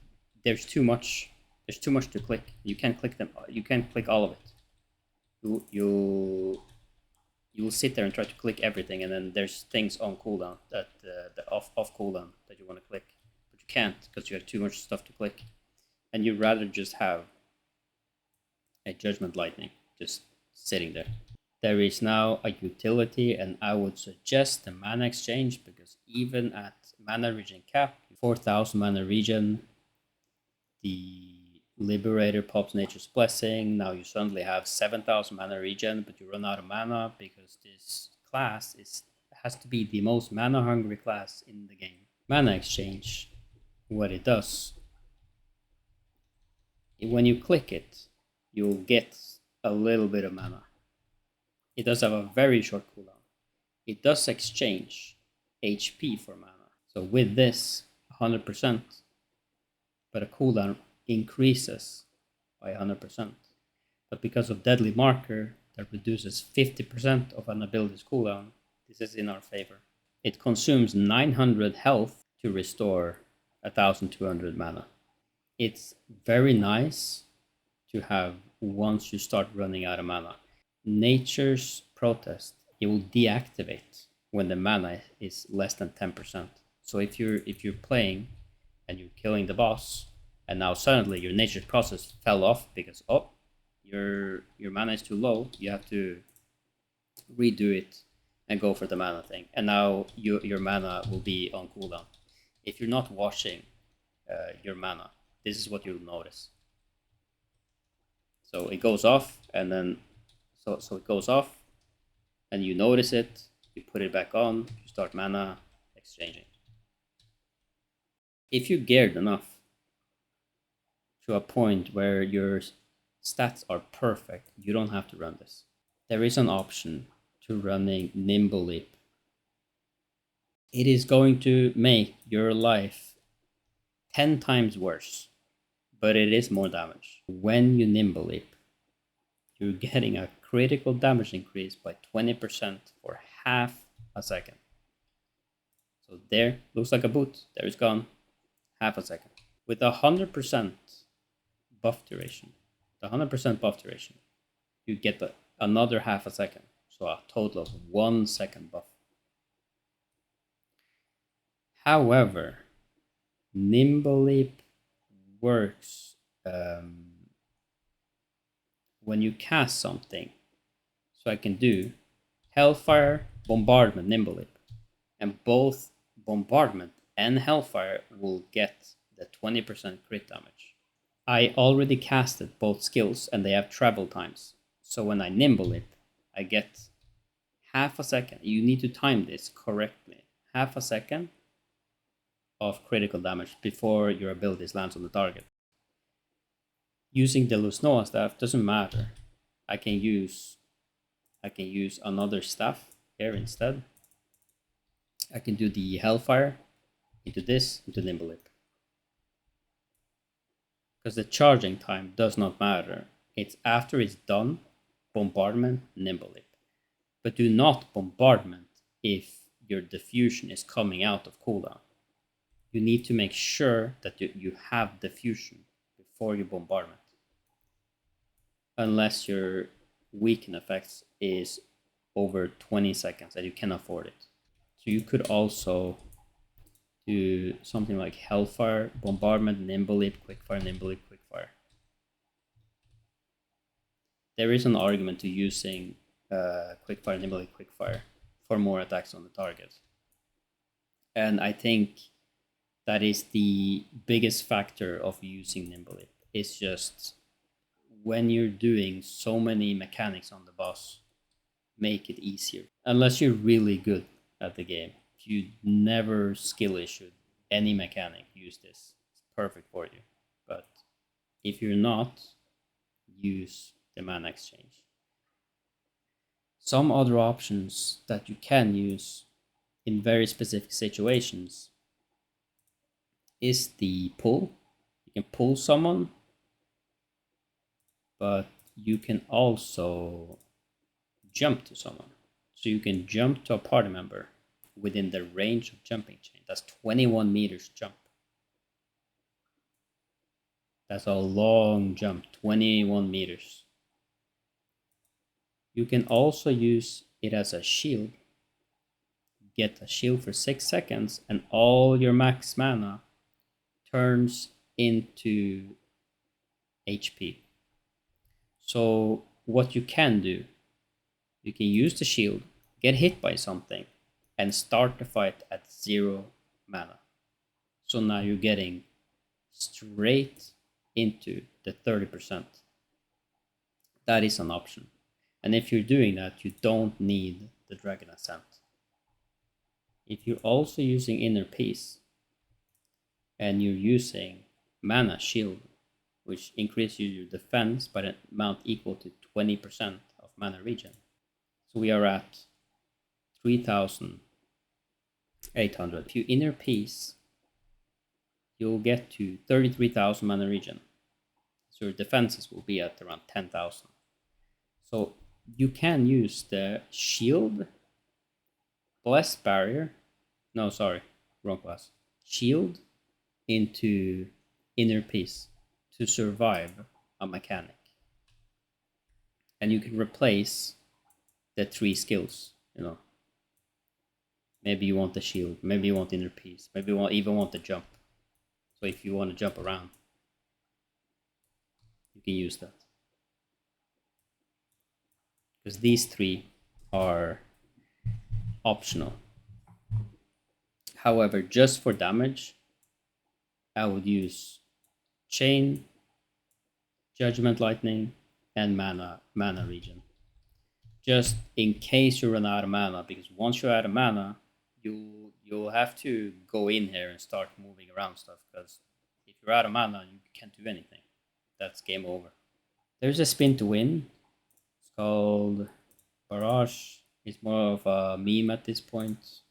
there's too much to click. You can't click them. You can't click all of it. You'll sit there and try to click everything, and then there's things on cooldown that the off cooldown that you want to click, but you can't because you have too much stuff to click, and you'd rather just have a Judgment Lightning just sitting there. There is now a utility, and I would suggest the mana exchange, because even at mana regen cap, 4000 mana regen, the Liberator pops Nature's Blessing. Now you suddenly have 7000 mana regen, but you run out of mana because this class has to be the most mana hungry class in the game. Mana exchange, what it does, when you click it, you'll get a little bit of mana. It does have a very short cooldown. It does exchange HP for mana. So with this, 100%, but a cooldown increases by 100%. But because of Deadly Marker, that reduces 50% of an ability's cooldown, this is in our favor. It consumes 900 health to restore 1200 mana. It's very nice to have once you start running out of mana. Nature's Protest, it will deactivate when the mana is less than 10%. So if you're playing and you're killing the boss, and now suddenly your Nature's Protest fell off because your mana is too low, you have to redo it and go for the mana thing, and now your mana will be on cooldown. If you're not washing your mana, this is what you'll notice. So it goes off, and then so it goes off, and you notice it. You put it back on. You start mana exchanging. If you're geared enough to a point where your stats are perfect, you don't have to run this. There is an option to running Nimble Leap. It is going to make your life 10 times worse, but it is more damage. When you Nimble Leap, you're getting a critical damage increase by 20% for half a second. So there, looks like a boot. There it's gone. Half a second. With 100% buff duration, the 100% buff duration, you get another half a second. So a total of 1 second buff. However, Nimble Leap works when you cast something. So I can do Hellfire, Bombardment, Nimble Leap. And both Bombardment and Hellfire will get the 20% crit damage. I already casted both skills and they have travel times. So when I Nimble Leap, I get half a second. You need to time this correctly. Half a second of critical damage before your abilities lands on the target. Using the Lusnoa staff doesn't matter. I can use another staff here instead. I can do the Hellfire into this, into Nimble Leap. Because the charging time does not matter. It's after it's done, Bombardment, Nimble Leap. But do not Bombardment if your diffusion is coming out of cooldown. You need to make sure that you have diffusion before you Bombardment. Unless your weaken effects is over 20 seconds and you can afford it. So you could also do something like Hellfire, Bombardment, Nimble Leap, Quickfire, Nimble Leap, Quickfire. There is an argument to using Quickfire, Nimble Leap, Quickfire for more attacks on the target. And I think that is the biggest factor of using Nimble Leap. It's just when you're doing so many mechanics on the boss, make it easier. Unless you're really good at the game. If you never skill issued any mechanic, use this. It's perfect for you. But if you're not, use the mana exchange. Some other options that you can use in very specific situations is the pull. You can pull someone, but you can also jump to someone. So you can jump to a party member within the range of jumping chain. That's 21 meters jump. That's a long jump, 21 meters. You can also use it as a shield. Get a shield for 6 seconds and all your max mana turns into HP. So what you can do, you can use the shield, get hit by something, and start the fight at 0 mana. So now you're getting straight into the 30%. That is an option. And if you're doing that, you don't need the Dragon Ascent. if you're also using inner peace and you're using mana shield, which increases your defense by an amount equal to 20% of mana regen. So we are at 3,800. If you inner peace, you'll get to 33,000 mana regen. So your defenses will be at around 10,000. So you can use the shield, bless barrier, no, sorry, wrong class, shield into inner peace to survive a mechanic. And you can replace the 3 skills, you know. Maybe you want the shield, maybe you want inner peace, maybe you even want the jump. So if you want to jump around, you can use that. Because these 3 are optional. However, just for damage, I would use chain, judgment lightning, and mana regen. Just in case you run out of mana, because once you're out of mana, you'll have to go in here and start moving around stuff, because if you're out of mana, you can't do anything. That's game over. There's a spin to win. It's called Barrage. It's more of a meme at this point.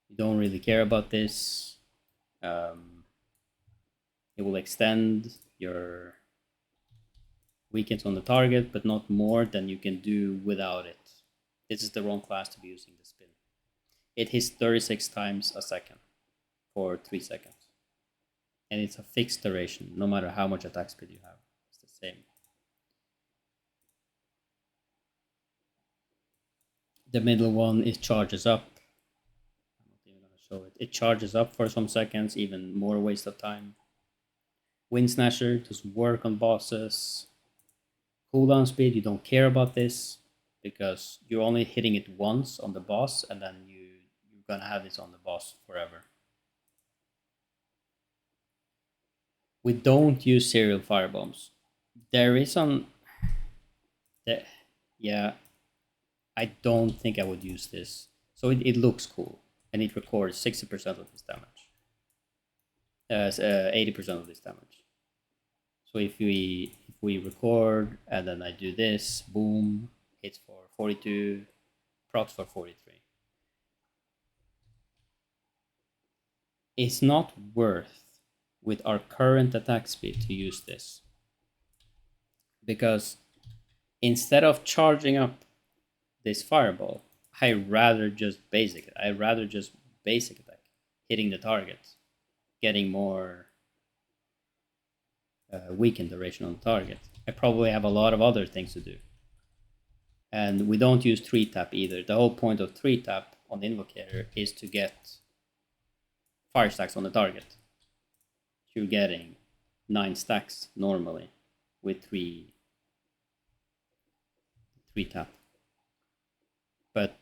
You don't really care about this. It will extend your weakens on the target, but not more than you can do without it. This is the wrong class to be using the spin. It hits 36 times a second for 3 seconds. And it's a fixed duration, no matter how much attack speed you have. It's the same. The middle one is charges up. I'm not even going to show it. It charges up for some seconds, even more waste of time. Wind Snatcher does work on bosses. Cooldown speed, you don't care about this because you're only hitting it once on the boss, and then you're gonna have this on the boss forever. We don't use serial firebombs. There is some. Yeah, I don't think I would use this. So it looks cool, and it records 60% of this damage. 80% of this damage. So if we record and then I do this, boom, hits for 42, procs for 43. It's not worth with our current attack speed to use this, because instead of charging up this fireball, I'd rather just basic attack, hitting the target, getting more weaken duration on the target. I probably have a lot of other things to do. And we don't use 3-tap either. The whole point of 3-tap on the invocator is to get fire stacks on the target. You're getting 9 stacks normally with 3-tap. But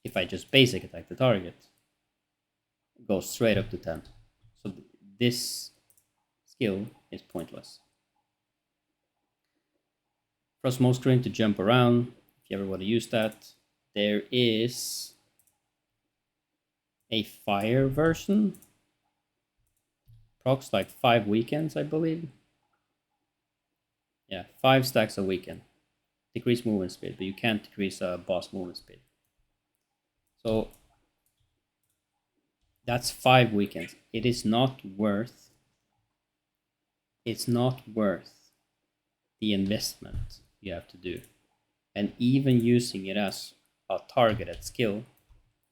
if I just basic attack the target, it goes straight up to 10. So this skill is pointless. Frost Screen to jump around, if you ever want to use that. There is a fire version. Procs like 5 weekends, I believe. Yeah, 5 stacks a weekend. Decrease movement speed, but you can't decrease a boss movement speed. So that's 5 weekends. It's not worth the investment you have to do. And even using it as a targeted skill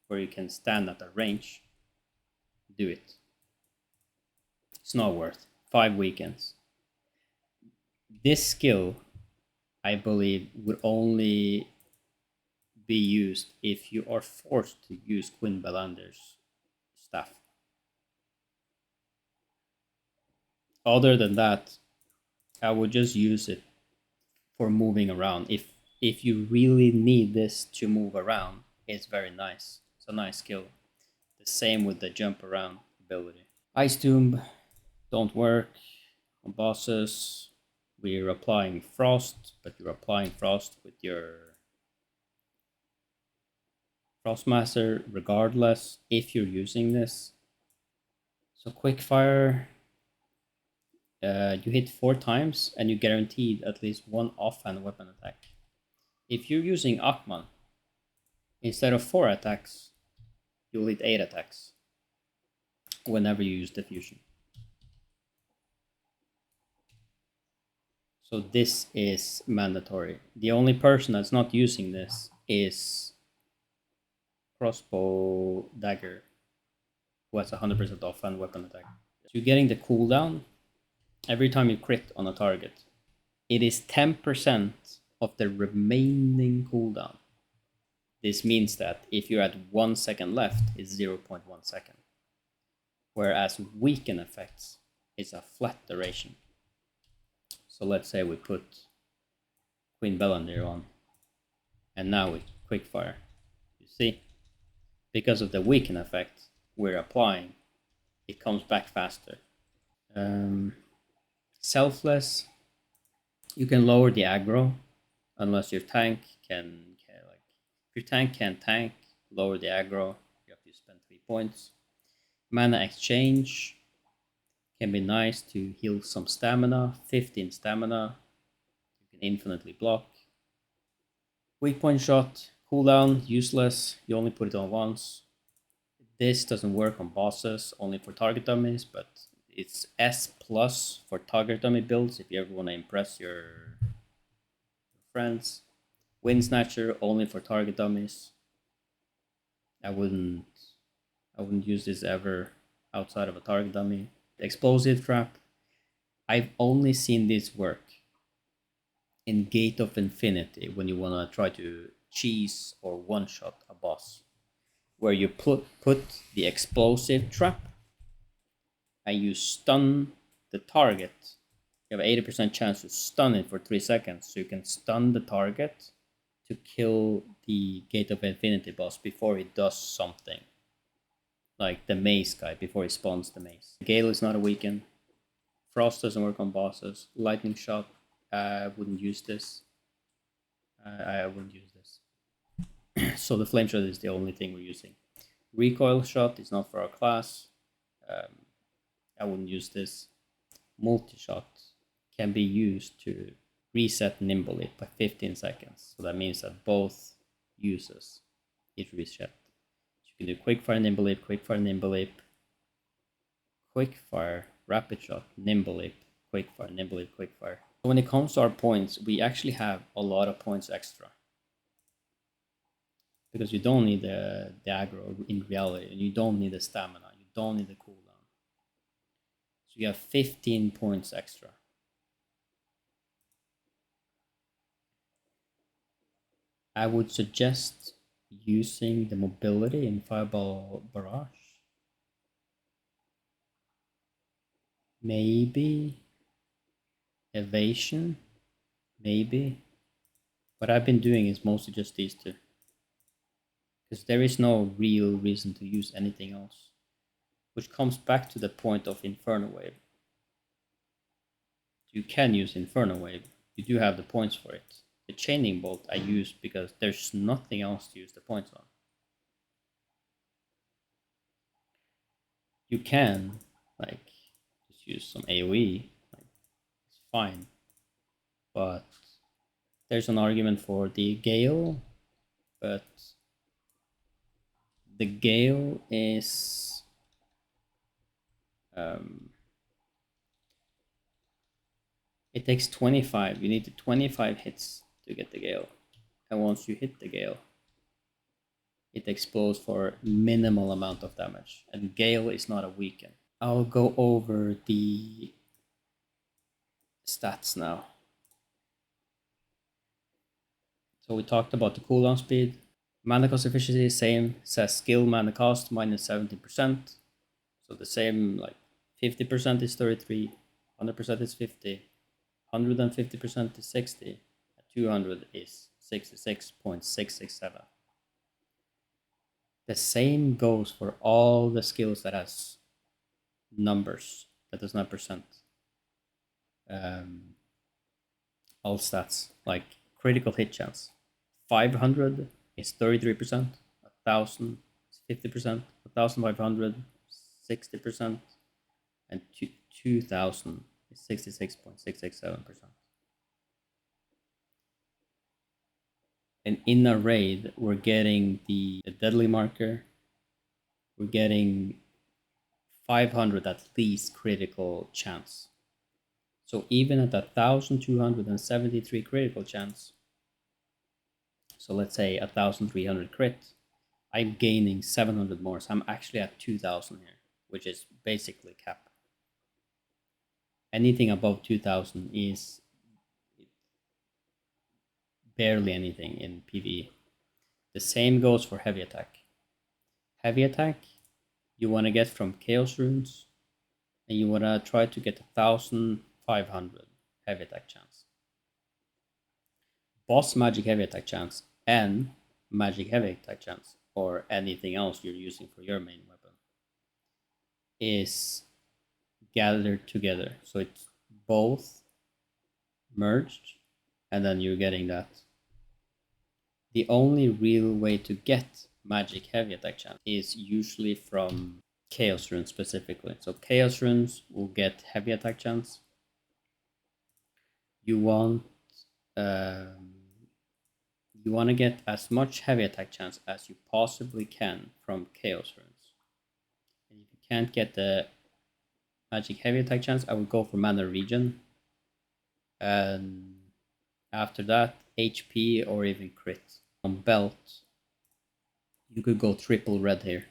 where you can stand at a range, do it. It's not worth 5 weekends. This skill, I believe, would only be used if you are forced to use Quinn Belander's staff. Other than that, I would just use it for moving around. If you really need this to move around, it's very nice. It's a nice skill. The same with the jump around ability. Ice Tomb don't work on bosses. We're applying frost, but you're applying frost with your Frostmaster regardless if you're using this. So quickfire, you hit 4 times and you guaranteed at least one offhand weapon attack. If you're using Akman, instead of 4 attacks, you'll hit 8 attacks whenever you use diffusion. So this is mandatory. The only person that's not using this is crossbow dagger, who has 100% offhand weapon attack. So you're getting the cooldown every time you crit on a target. It is 10% of the remaining cooldown. This means that if you're at 1 second left, it's 0.1 second. Whereas weaken effects is a flat duration. So let's say we put Queen Belandir on, and now we quickfire. You see, because of the weaken effect we're applying, it comes back faster. Selfless, you can lower the aggro unless your tank can like, if your tank can't tank, lower the aggro, you have to spend 3 points. Mana exchange can be nice to heal some stamina, 15 stamina, you can infinitely block. Weak point shot, cooldown, useless, you only put it on once. This doesn't work on bosses, only for target dummies, but it's S plus for target dummy builds if you ever want to impress your friends. Wind Snatcher only for target dummies. I wouldn't use this ever outside of a target dummy. Explosive Trap, I've only seen this work in Gate of Infinity when you want to try to cheese or one-shot a boss, where you put the explosive trap and you stun the target. You have an 80% chance to stun it for 3 seconds, so you can stun the target to kill the Gate of Infinity boss before he does something. Like the mace guy, before he spawns the mace. Gale is not a weaken. Frost doesn't work on bosses. Lightning Shot, I wouldn't use this. I wouldn't use this. So the Flame Shot is the only thing we're using. Recoil Shot is not for our class. I wouldn't use this. Multi-Shot can be used to reset Nimble Leap by 15 seconds. So that means that both uses is reset. So you can do Quickfire, Nimble Leap, Quickfire, Nimble Leap, Quickfire, Rapid Shot, Nimble Leap, Quickfire, Nimble Leap, Quickfire. So when it comes to our points, we actually have a lot of points extra. Because you don't need the aggro in reality, and you don't need the stamina, you don't need the cooldown. So you have 15 points extra. I would suggest using the mobility in Fireball Barrage. Maybe Evasion, maybe. What I've been doing is mostly just these two. Because there is no real reason to use anything else. Which comes back to the point of Inferno Wave. You can use Inferno Wave. You do have the points for it. The Chaining Bolt I use because there's nothing else to use the points on. You can, like, just use some AoE. Like, it's fine. But there's an argument for the Gale, but the Gale is it takes 25. You need 25 hits to get the Gale. And once you hit the Gale, it explodes for minimal amount of damage. And Gale is not a weaken. I'll go over the stats now. So we talked about the cooldown speed. Mana cost efficiency, same. Says skill mana cost minus 70%. So the same, like 50% is 33, 100% is 50, 150% is 60, 200 is 66.667. The same goes for all the skills that has numbers, that does not percent. All stats, like critical hit chance. 500 is 33%, 1,000 is 50%, 1,500 60%, and 2,000 is 66.667%. And in a raid, we're getting the deadly marker, we're getting 500 at least critical chance. So even at 1,273 critical chance, so let's say 1,300 crit, I'm gaining 700 more. So I'm actually at 2,000 here, which is basically cap. Anything above 2,000 is barely anything in PVE. The same goes for heavy attack. Heavy attack, you want to get from Chaos Runes, and you want to try to get 1,500 heavy attack chance. Boss magic heavy attack chance and magic heavy attack chance, or anything else you're using for your main weapon, is gathered together. So it's both merged, and then you're getting that. The only real way to get magic heavy attack chance is usually from Chaos Runes specifically. So Chaos Runes will get heavy attack chance. You want to get as much heavy attack chance as you possibly can from Chaos Runes. And if you can't get the magic heavy attack chance, I would go for mana regen. And after that, HP or even crit. On belt, you could go triple red here,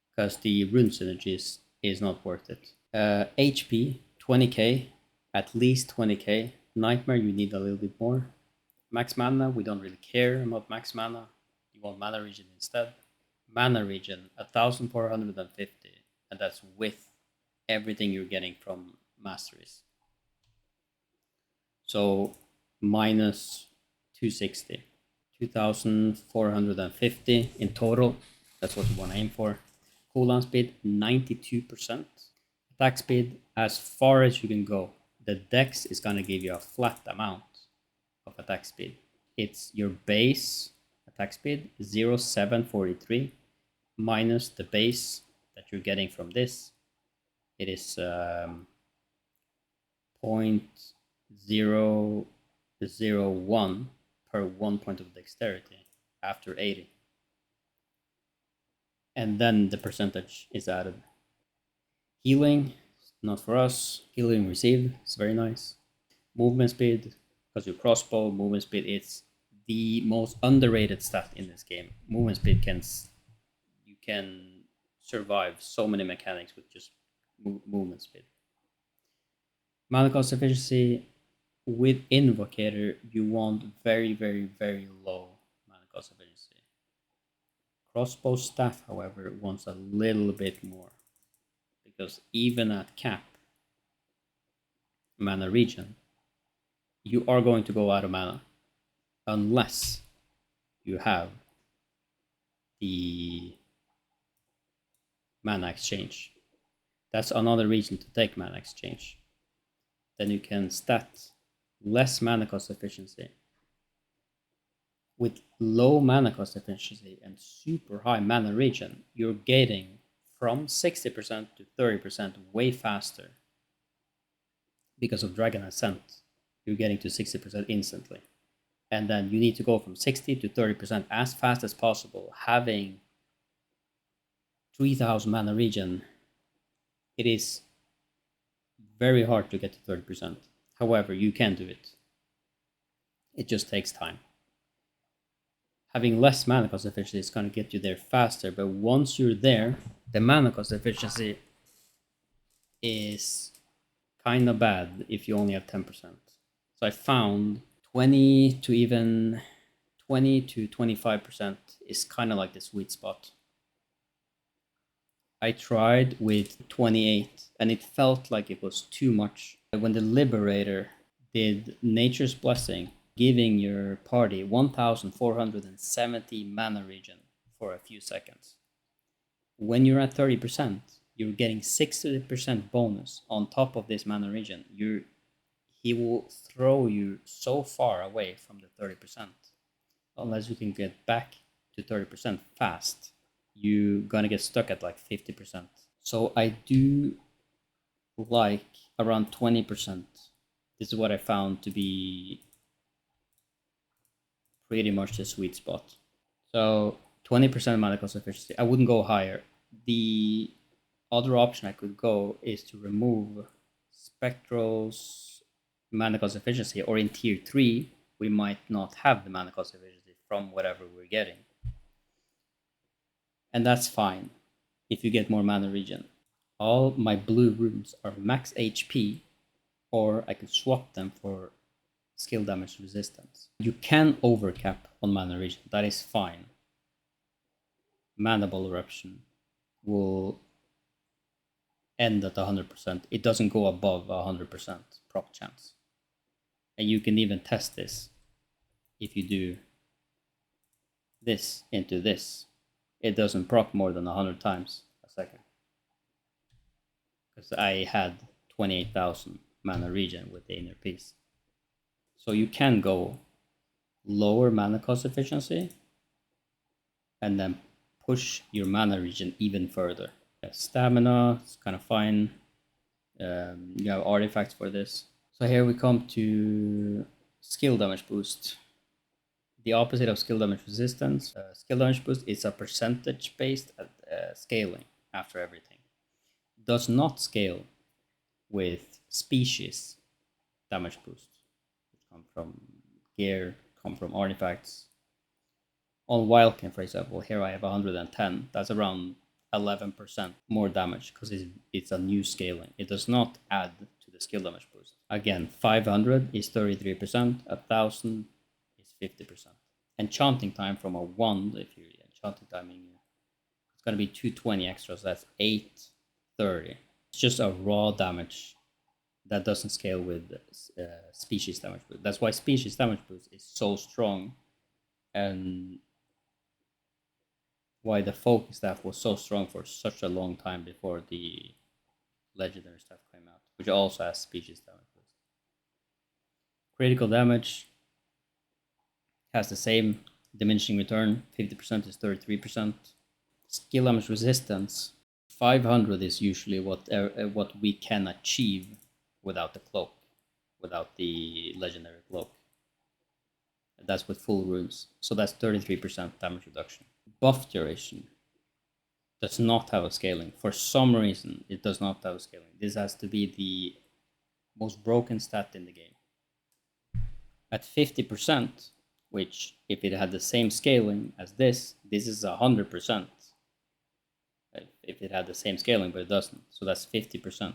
because the rune synergies is not worth it. HP, 20k, at least 20k. Nightmare, you need a little bit more. Max mana, we don't really care about max mana. You want mana regen instead. Mana regen, 1,450, and that's with everything you're getting from masteries. So minus 260. 2,450 in total. That's what you want to aim for. Cooldown speed, 92%. Attack speed, as far as you can go. The dex is going to give you a flat amount of attack speed. It's your base attack speed, 0.743, minus the base that you're getting from this. It is 0.001 per 1 point of dexterity after 80. And then the percentage is added. Healing, not for us. Healing received, it's very nice. Movement speed, because your crossbow, movement speed is the most underrated stat in this game. Movement speed you can survive so many mechanics with just movement speed. Mana cost efficiency, with invocator, you want very, very, very low mana cost efficiency. Crossbow staff, however, wants a little bit more, because even at cap mana regen, you are going to go out of mana unless you have the mana exchange. That's another reason to take mana exchange. Then you can stat less mana cost efficiency with low mana cost efficiency and super high mana regen. You're getting from 60% to 30% way faster. Because of Dragon Ascent, you're getting to 60% instantly. And then you need to go from 60 to 30% as fast as possible. Having 3,000 mana regen, it is very hard to get to 30%. However, you can do it. It just takes time. Having less mana cost efficiency is going to get you there faster, but once you're there, the mana cost efficiency is kind of bad if you only have 10%. So I found 20 to 25% is kind of like the sweet spot. I tried with 28 and it felt like it was too much. When the Liberator did Nature's Blessing, giving your party 1,470 mana regen for a few seconds. When you're at 30%, you're getting 60% bonus on top of this mana regen. He will throw you so far away from the 30%, unless you can get back to to 30% fast, you're gonna get stuck at like 50%. So I do like around 20%. This is what I found to be pretty much the sweet spot. So 20% mana cost efficiency. I wouldn't go higher. The other option I could go is to remove Spectral's mana cost efficiency, or in tier 3, we might not have the mana cost efficiency from whatever we're getting. And that's fine if you get more mana regen. All my blue runes are max HP, or I could swap them for skill damage resistance. You can overcap on mana regen, that is fine. Mana Ball Eruption will end at 100%. It doesn't go above 100% proc chance. And you can even test this if you do this into this. It doesn't proc more than 100 times a second. Because I had 28,000 mana regen with the inner piece. So you can go lower mana cost efficiency and then push your mana regen even further. Stamina is kind of fine. You have artifacts for this. So here we come to skill damage boost. The opposite of skill damage resistance. Skill damage boost is a percentage based scaling after everything. Does not scale with species damage boost, which come from gear, come from artifacts. On Wildkin, for example, here I have 110. That's around 11% more damage because it's a new scaling. It does not add to the skill damage boost. Again, 500 is 33%, 1000 is 50%. Enchanting time from a wand, if you're enchanting timing, it's going to be 220 extra, so that's 830. It's just a raw damage that doesn't scale with species damage boost. That's why species damage boost is so strong, and why the focus staff was so strong for such a long time before the legendary stuff came out, which also has species damage boost. Critical damage has the same diminishing return. 50% is 33%. Skill damage resistance, 500 is usually what we can achieve without the cloak, without the legendary cloak. That's with full runes. So that's 33% damage reduction. Buff duration does not have a scaling. For some reason, it does not have a scaling. This has to be the most broken stat in the game. At 50%, which if it had the same scaling as this is 100%. If it had the same scaling, but it doesn't. So that's 50%.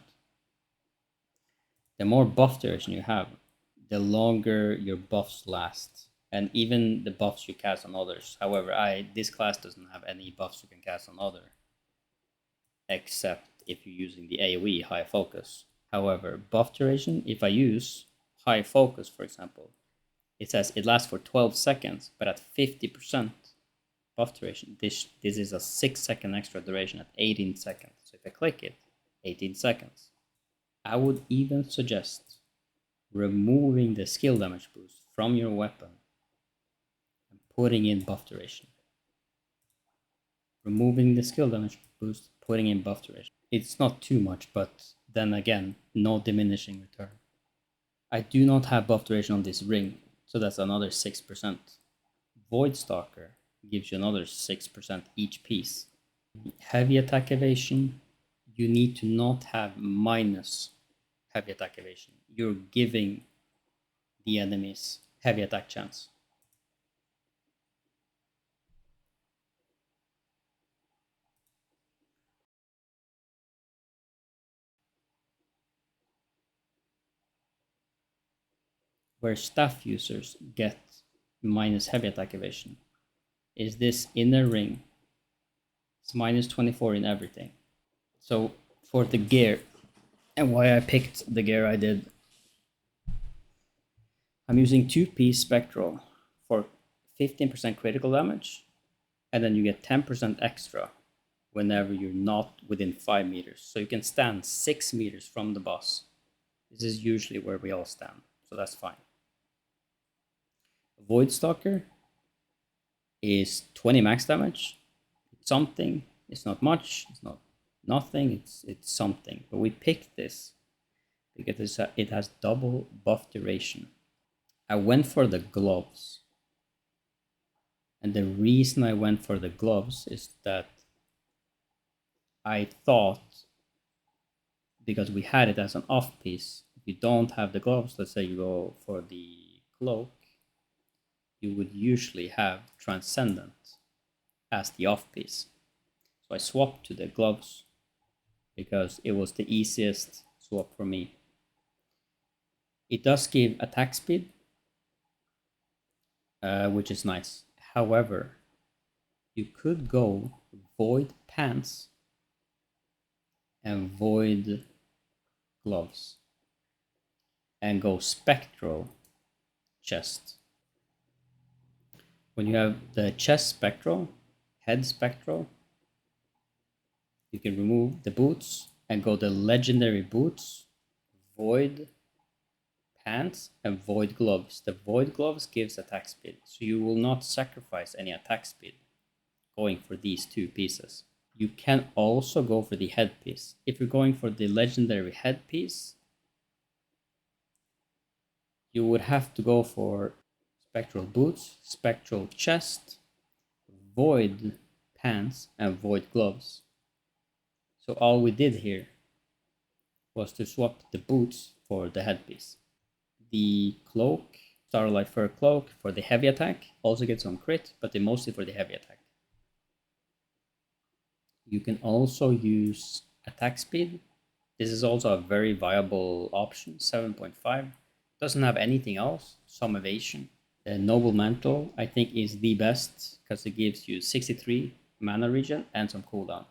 The more buff duration you have, the longer your buffs last. And even the buffs you cast on others. However, this class doesn't have any buffs you can cast on other, except if you're using the AoE high focus. However, buff duration, if I use high focus, for example, it says it lasts for 12 seconds, but at 50% buff duration, this is a 6-second extra duration at 18 seconds. So if I click it, 18 seconds. I would even suggest removing the skill damage boost from your weapon and putting in buff duration. Removing the skill damage boost, putting in buff duration. It's not too much, but then again, no diminishing return. I do not have buff duration on this ring, so that's another 6%. Void Stalker gives you another 6% each piece. Heavy attack evasion, you need to not have minus heavy attack evasion. You're giving the enemies heavy attack chance. Where staff users get minus heavy attack evasion is this inner ring. It's minus 24 in everything. So for the gear, and why I picked the gear I did, I'm using 2-piece spectral for 15% critical damage, and then you get 10% extra whenever you're not within 5 meters. So you can stand 6 meters from the boss. This is usually where we all stand, so that's fine. Void Stalker is 20 max damage. It's something. It's not much. It's not nothing. It's something. But we picked this because it has double buff duration. I went for the gloves. And the reason I went for the gloves is that I thought, because we had it as an off piece, if you don't have the gloves, let's say you go for the cloak, you would usually have Transcendent as the off piece. So I swapped to the gloves because it was the easiest swap for me. It does give attack speed, which is nice. However, you could go Void Pants and Void Gloves and go Spectral Chest. When you have the chest spectral, head spectral, you can remove the boots and go the legendary boots, void pants, and void gloves. The void gloves gives attack speed, so you will not sacrifice any attack speed going for these two pieces. You can also go for the headpiece. If you're going for the legendary headpiece, you would have to go for spectral boots, spectral chest, void pants, and void gloves. So all we did here was to swap the boots for the headpiece. The cloak, Starlight Fur Cloak, for the heavy attack, also gets some crit, but they mostly for the heavy attack. You can also use attack speed. This is also a very viable option, 7.5. Doesn't have anything else, some evasion. The Noble Mantle, I think, is the best because it gives you 63 mana regen and some cooldown.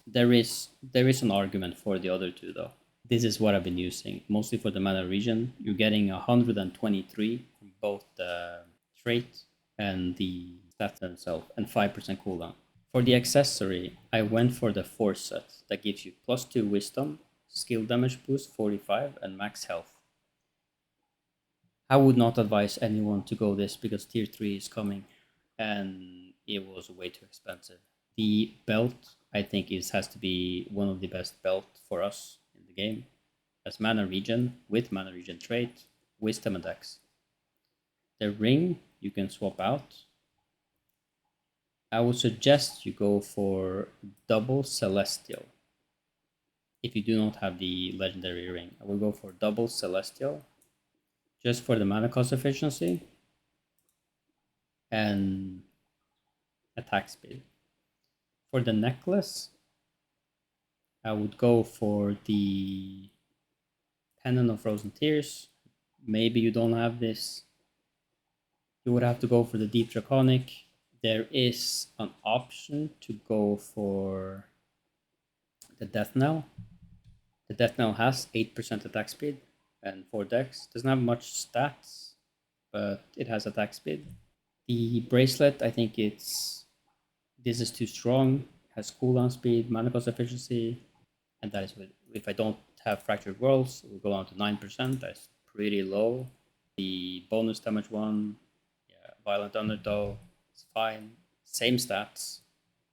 There is an argument for the other two though. This is what I've been using, mostly for the mana regen. You're getting 123 from both the trait and the stats themselves, and 5% cooldown. For the accessory, I went for the force set that gives you +2 wisdom, skill damage boost 45, and max health. I would not advise anyone to go this because tier 3 is coming and it was way too expensive. The belt, I think, has to be one of the best belt for us in the game. As mana regen, with mana regen trait, wisdom and dex. The ring you can swap out. I would suggest you go for double celestial. If you do not have the legendary ring, I will go for double celestial just for the mana cost efficiency and attack speed. For the necklace, I would go for the Pendant of Frozen Tears. Maybe you don't have this. You would have to go for the Deep Draconic. There is an option to go for the Death Knell. The Death Knell has 8% attack speed and 4 dex. Doesn't have much stats, but it has attack speed. The Bracelet, I think this is too strong. Has cooldown speed, mana cost efficiency, and that is with, if I don't have Fractured Worlds, it will go down to 9%. That's pretty low. The bonus damage one, yeah, Violent Undertow, it's fine. Same stats,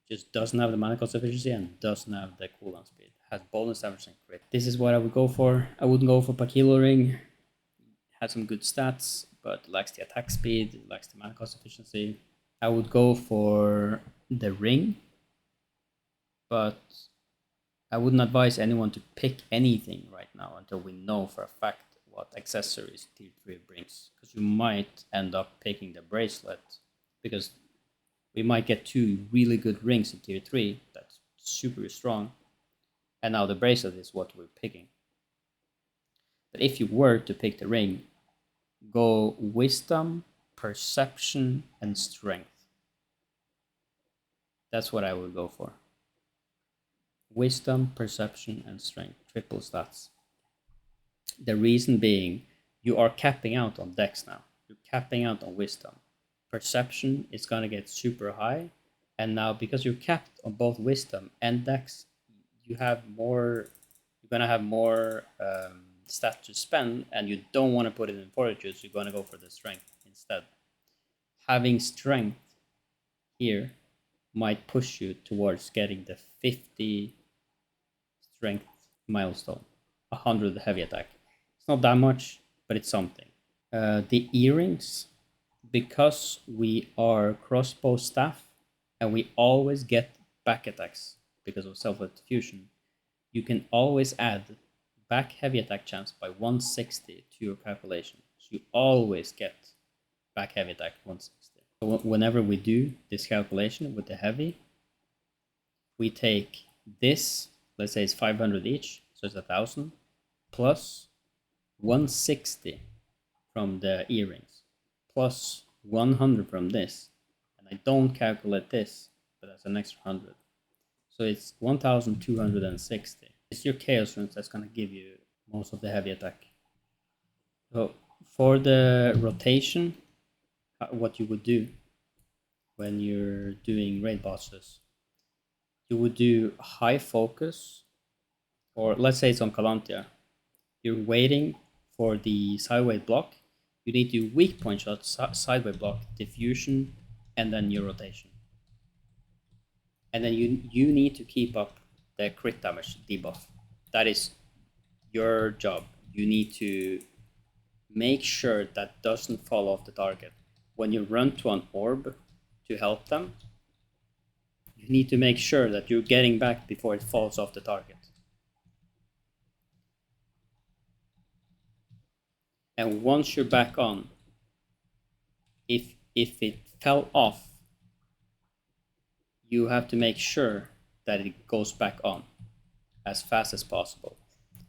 just doesn't have the mana cost efficiency and doesn't have the cooldown speed. Has bonus damage and crit. This is what I would go for. I wouldn't go for Pakilo Ring. Has some good stats, but lacks the attack speed, lacks the mana cost efficiency. I would go for the ring, but I wouldn't advise anyone to pick anything right now until we know for a fact what accessories tier 3 brings, because you might end up picking the bracelet because we might get 2 really good rings in tier 3 that's super strong, and now the bracelet is what we're picking. But if you were to pick the ring, go wisdom, perception, and strength. That's what I would go for. Wisdom, perception, and strength. Triple stats. The reason being, you are capping out on dex now. You're capping out on wisdom. Perception is going to get super high. And now, because you're capped on both wisdom and dex, you have more. You're going to have more stats to spend, and you don't want to put it in fortitude, so you're going to go for the strength instead. having strength here might push you towards getting the 50 strength milestone, 100 heavy attack. It's not that much, but it's something. The earrings, because we are crossbow staff and we always get back attacks because of self-lit fusion, you can always add back heavy attack chance by 160 to your calculation. So you always get back heavy attack 160. So whenever we do this calculation with the heavy, we take this, let's say it's 500 each, so it's 1,000, plus 160 from the earrings, plus 100 from this, and I don't calculate this, but that's an extra 100. So it's 1,260. It's your chaos runes that's gonna give you most of the heavy attack. So for the rotation, what you would do when you're doing raid bosses, you would do high focus, or let's say it's on Calanthia. You're waiting for the sideway block. You need to do weak point shot, sideway block, diffusion, and then your rotation. And then you need to keep up the crit damage debuff. That is your job. You need to make sure that doesn't fall off the target. When you run to an orb to help them, you need to make sure that you're getting back before it falls off the target. And once you're back on, if it fell off, you have to make sure that it goes back on as fast as possible.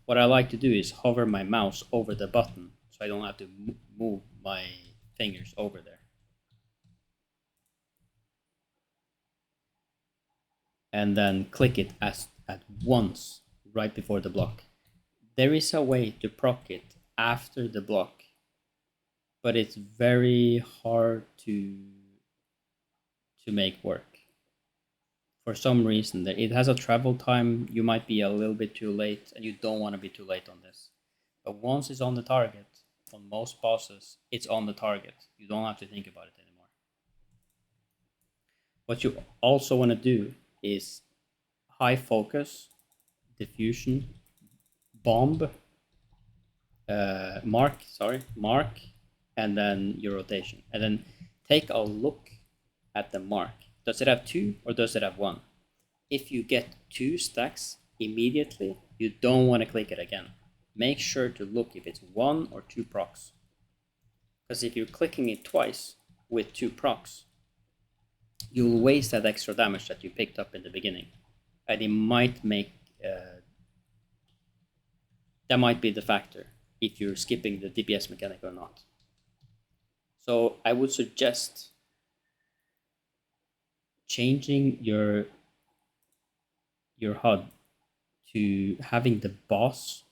What I like to do is hover my mouse over the button so I don't have to move my fingers over there. And then click it at once right before the block. There is a way to proc it after the block, but it's very hard to make work. For some reason, it has a travel time. You might be a little bit too late, and you don't want to be too late on this. But once it's on the target, on most bosses, it's on the target. You don't have to think about it anymore. What you also want to do is high focus, diffusion, bomb, mark, and then your rotation. And then take a look at the mark. Does it have 2 or does it have 1? If you get 2 stacks immediately, you don't want to click it again. Make sure to look if it's 1 or 2 procs. Because if you're clicking it twice with 2 procs, you'll waste that extra damage that you picked up in the beginning. And it might make... that might be the factor if you're skipping the DPS mechanic or not. So I would suggest changing your HUD to having the boss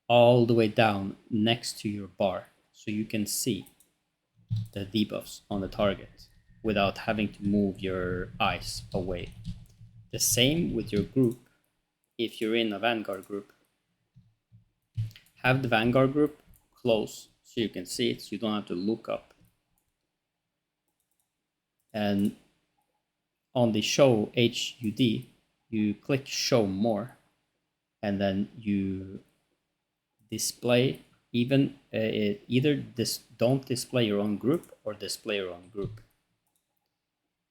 all the way down next to your bar so you can see the debuffs on the target without having to move your eyes away. The same with your group. If you're in a Vanguard group, have the Vanguard group close so you can see it, so you don't have to look up. And on the show HUD, you click show more, and then you display either don't display your own group or display your own group.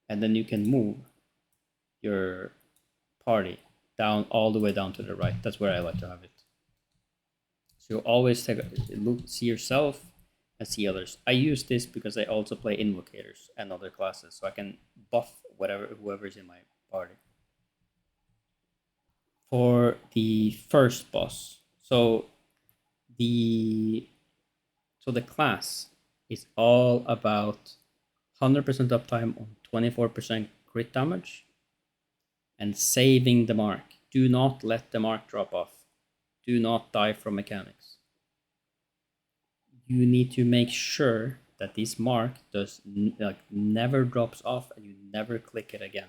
And then you can move your party down all the way down to the right. That's where I like to have it. So you always take a look, see yourself and see others. I use this because I also play invocators and other classes, so I can buff whoever's in my party. For the first boss, so the class is all about 100% uptime on 24% crit damage and saving the mark. Do not let the mark drop off. Do not die from mechanics. You need to make sure that this mark never drops off and you never click it again.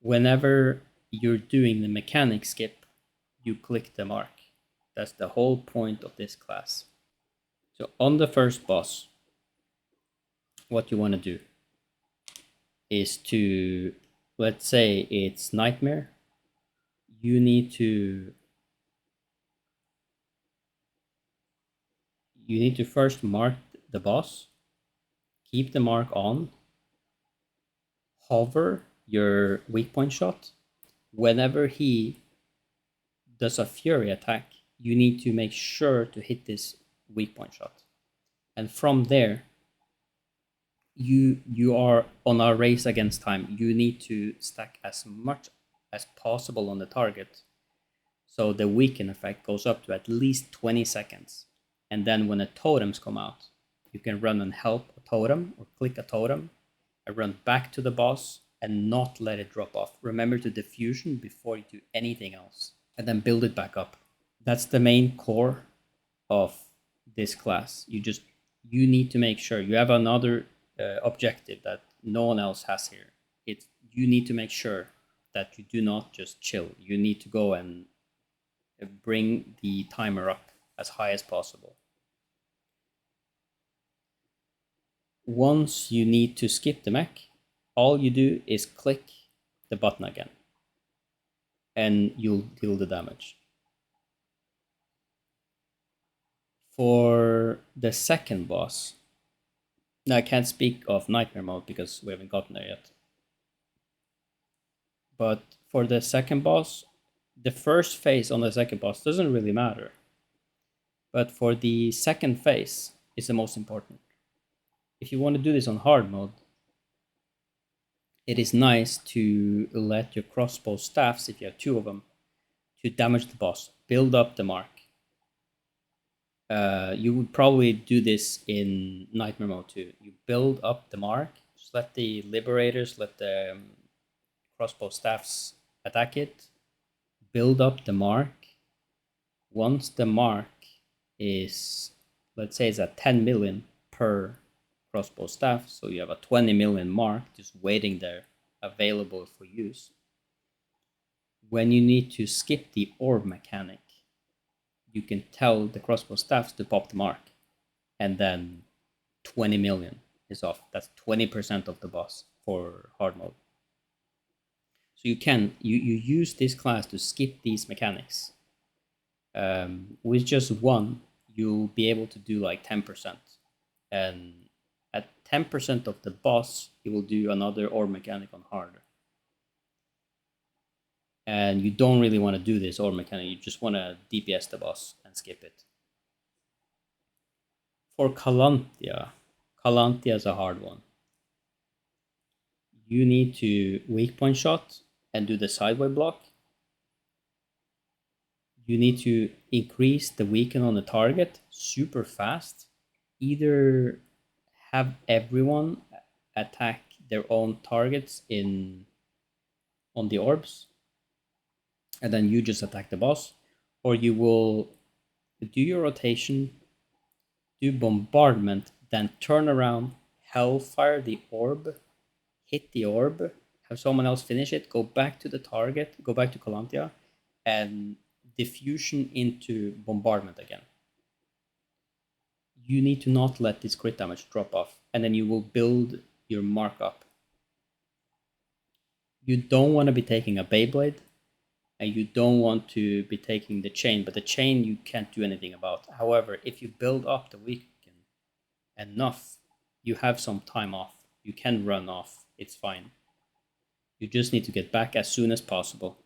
Whenever you're doing the mechanic skip, you click the mark. That's the whole point of this class. So on the first boss, what you want to do is to, let's say it's nightmare, you need to first mark the boss, keep the mark on, hover your weak point shot. Whenever he does a fury attack, you need to make sure to hit this weak point shot. And from there, you are on a race against time. You need to stack as much as possible on the target, so the weaken effect goes up to at least 20 seconds. And then when the totems come out, you can run and help a totem or click a totem and run back to the boss and not let it drop off. Remember to diffusion before you do anything else, and then build it back up. That's the main core of this class. You need to make sure you have another objective that no one else has here. You need to make sure that you do not just chill. You need to go and bring the timer up as high as possible. Once you need to skip the mech, all you do is click the button again, and you'll deal the damage. For the second boss, now I can't speak of nightmare mode because we haven't gotten there yet. But for the second boss, the first phase on the second boss doesn't really matter. But for the second phase is the most important. If you want to do this on hard mode, it is nice to let your crossbow staffs, if you have 2 of them, to damage the boss, build up the mark. You would probably do this in nightmare mode too. You build up the mark, just let the liberators, let the crossbow staffs attack it, build up the mark. Once the mark is, let's say it's at 10 million per crossbow staff, so you have a 20 million mark just waiting there available for use. When you need to skip the orb mechanic, you can tell the crossbow staffs to pop the mark, and then 20 million is off. That's 20% of the boss for hard mode. So you use this class to skip these mechanics. With just one, you'll be able to do like 10%. And at 10% of the boss, you will do another orb mechanic on hard. And you don't really want to do this orb mechanic, you just want to DPS the boss and skip it. For calanthia is a hard one. You need to weak point shot and do the sideway block. You need to increase the weaken on the target super fast. Either have everyone attack their own targets on the orbs, and then you just attack the boss, or you will do your rotation, do bombardment, then turn around, hellfire the orb, hit the orb, have someone else finish it, go back to the target, go back to calanthia, and diffusion into bombardment again. You need to not let this crit damage drop off, and then you will build your mark up. You don't want to be taking a Beyblade, and you don't want to be taking the chain, but the chain you can't do anything about. However, if you build up the weaken enough, you have some time off. You can run off, it's fine. You just need to get back as soon as possible.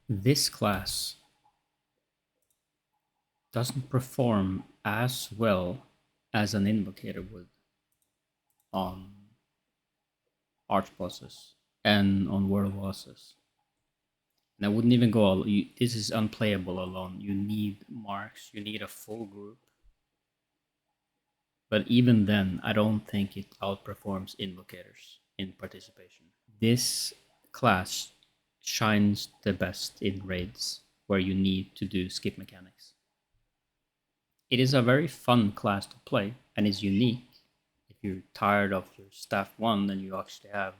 this class doesn't perform as well as an invocator would on arch bosses and on world bosses. And I wouldn't even go this is unplayable alone. You need marks, you need a full group. But even then, I don't think it outperforms invocators in participation. This class shines the best in raids where you need to do skip mechanics. It is a very fun class to play and is unique. If you're tired of your staff 1, then you actually have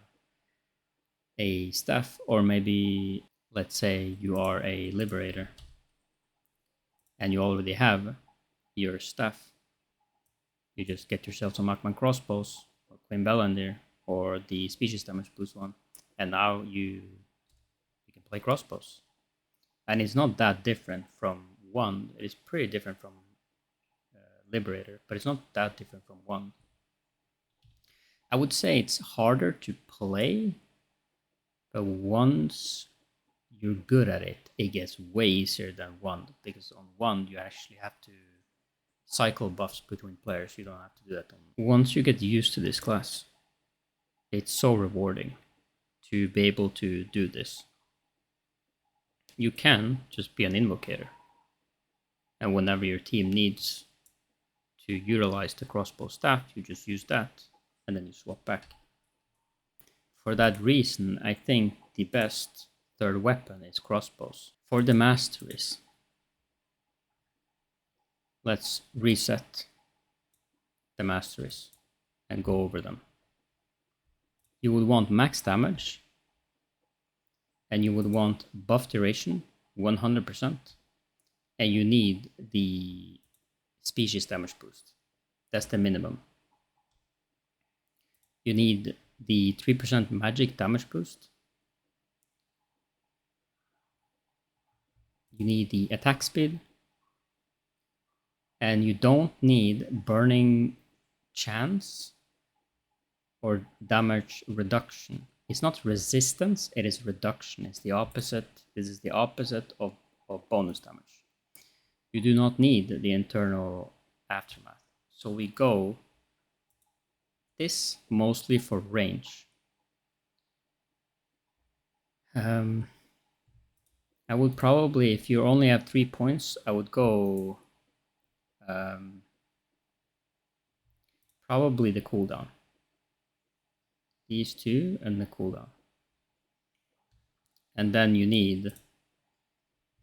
a staff, or maybe let's say you are a liberator and you already have your staff. You just get yourself some Akman crossbows or Queen Bellander or the species damage boost one, and now you can play crossbows. And it's not that different from one. It is pretty different from Liberator, but it's not that different from one. I would say it's harder to play, but once you're good at it, it gets way easier than one, because on one you actually have to cycle buffs between players. You don't have to do that on. Once you get used to this class, it's so rewarding to be able to do this. You can just be an invocator, and whenever your team needs to utilize the crossbow staff, you just use that, and then you swap back. For that reason, I think the best third weapon is crossbows. For the masteries, let's reset the masteries and go over them. You would want max damage, and you would want buff duration 100%, and you need the species damage boost. That's the minimum. You need the 3% magic damage boost. You need the attack speed, and you don't need burning chance or damage reduction. It's not resistance, it is reduction. It's the opposite. This is the opposite of bonus damage. You do not need the internal aftermath. So we go this mostly for range. I would probably, if you only have 3 points, I would go probably the cooldown. These two and the cooldown. And then you need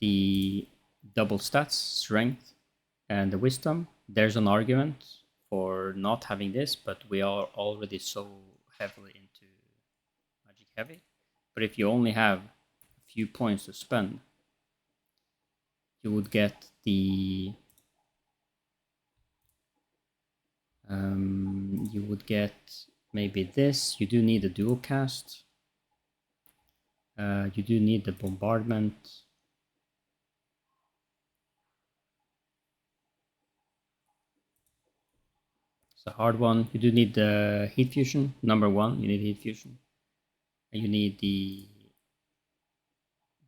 the double stats, strength, and the wisdom. There's an argument for not having this, but we are already so heavily into magic heavy. But if you only have a few points to spend, you would get the you would get maybe this. You do need a dual cast. You do need the bombardment. It's a hard one. You do need the heat fusion. Number 1, you need heat fusion. And you need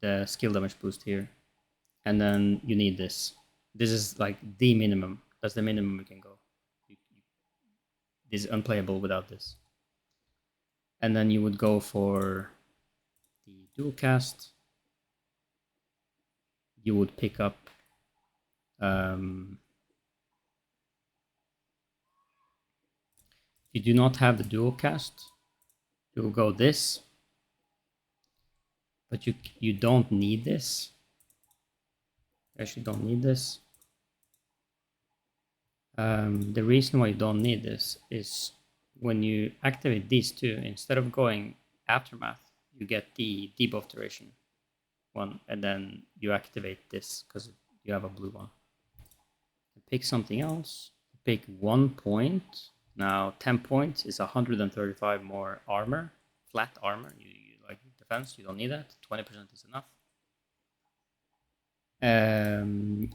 the skill damage boost here. And then you need this. This is like the minimum. That's the minimum we can go. This is unplayable without this. And then you would go for the dual cast. You would pick up if you do not have the dual cast, you will go this, but you don't need this. You actually don't need this. The reason why you don't need this is when you activate these two, instead of going aftermath, you get the debuff duration one, and then you activate this because you have a blue one. Pick something else. Pick 1 point. Now 10 points is 135 more armor, flat armor. You like defense, you don't need that. 20% is enough.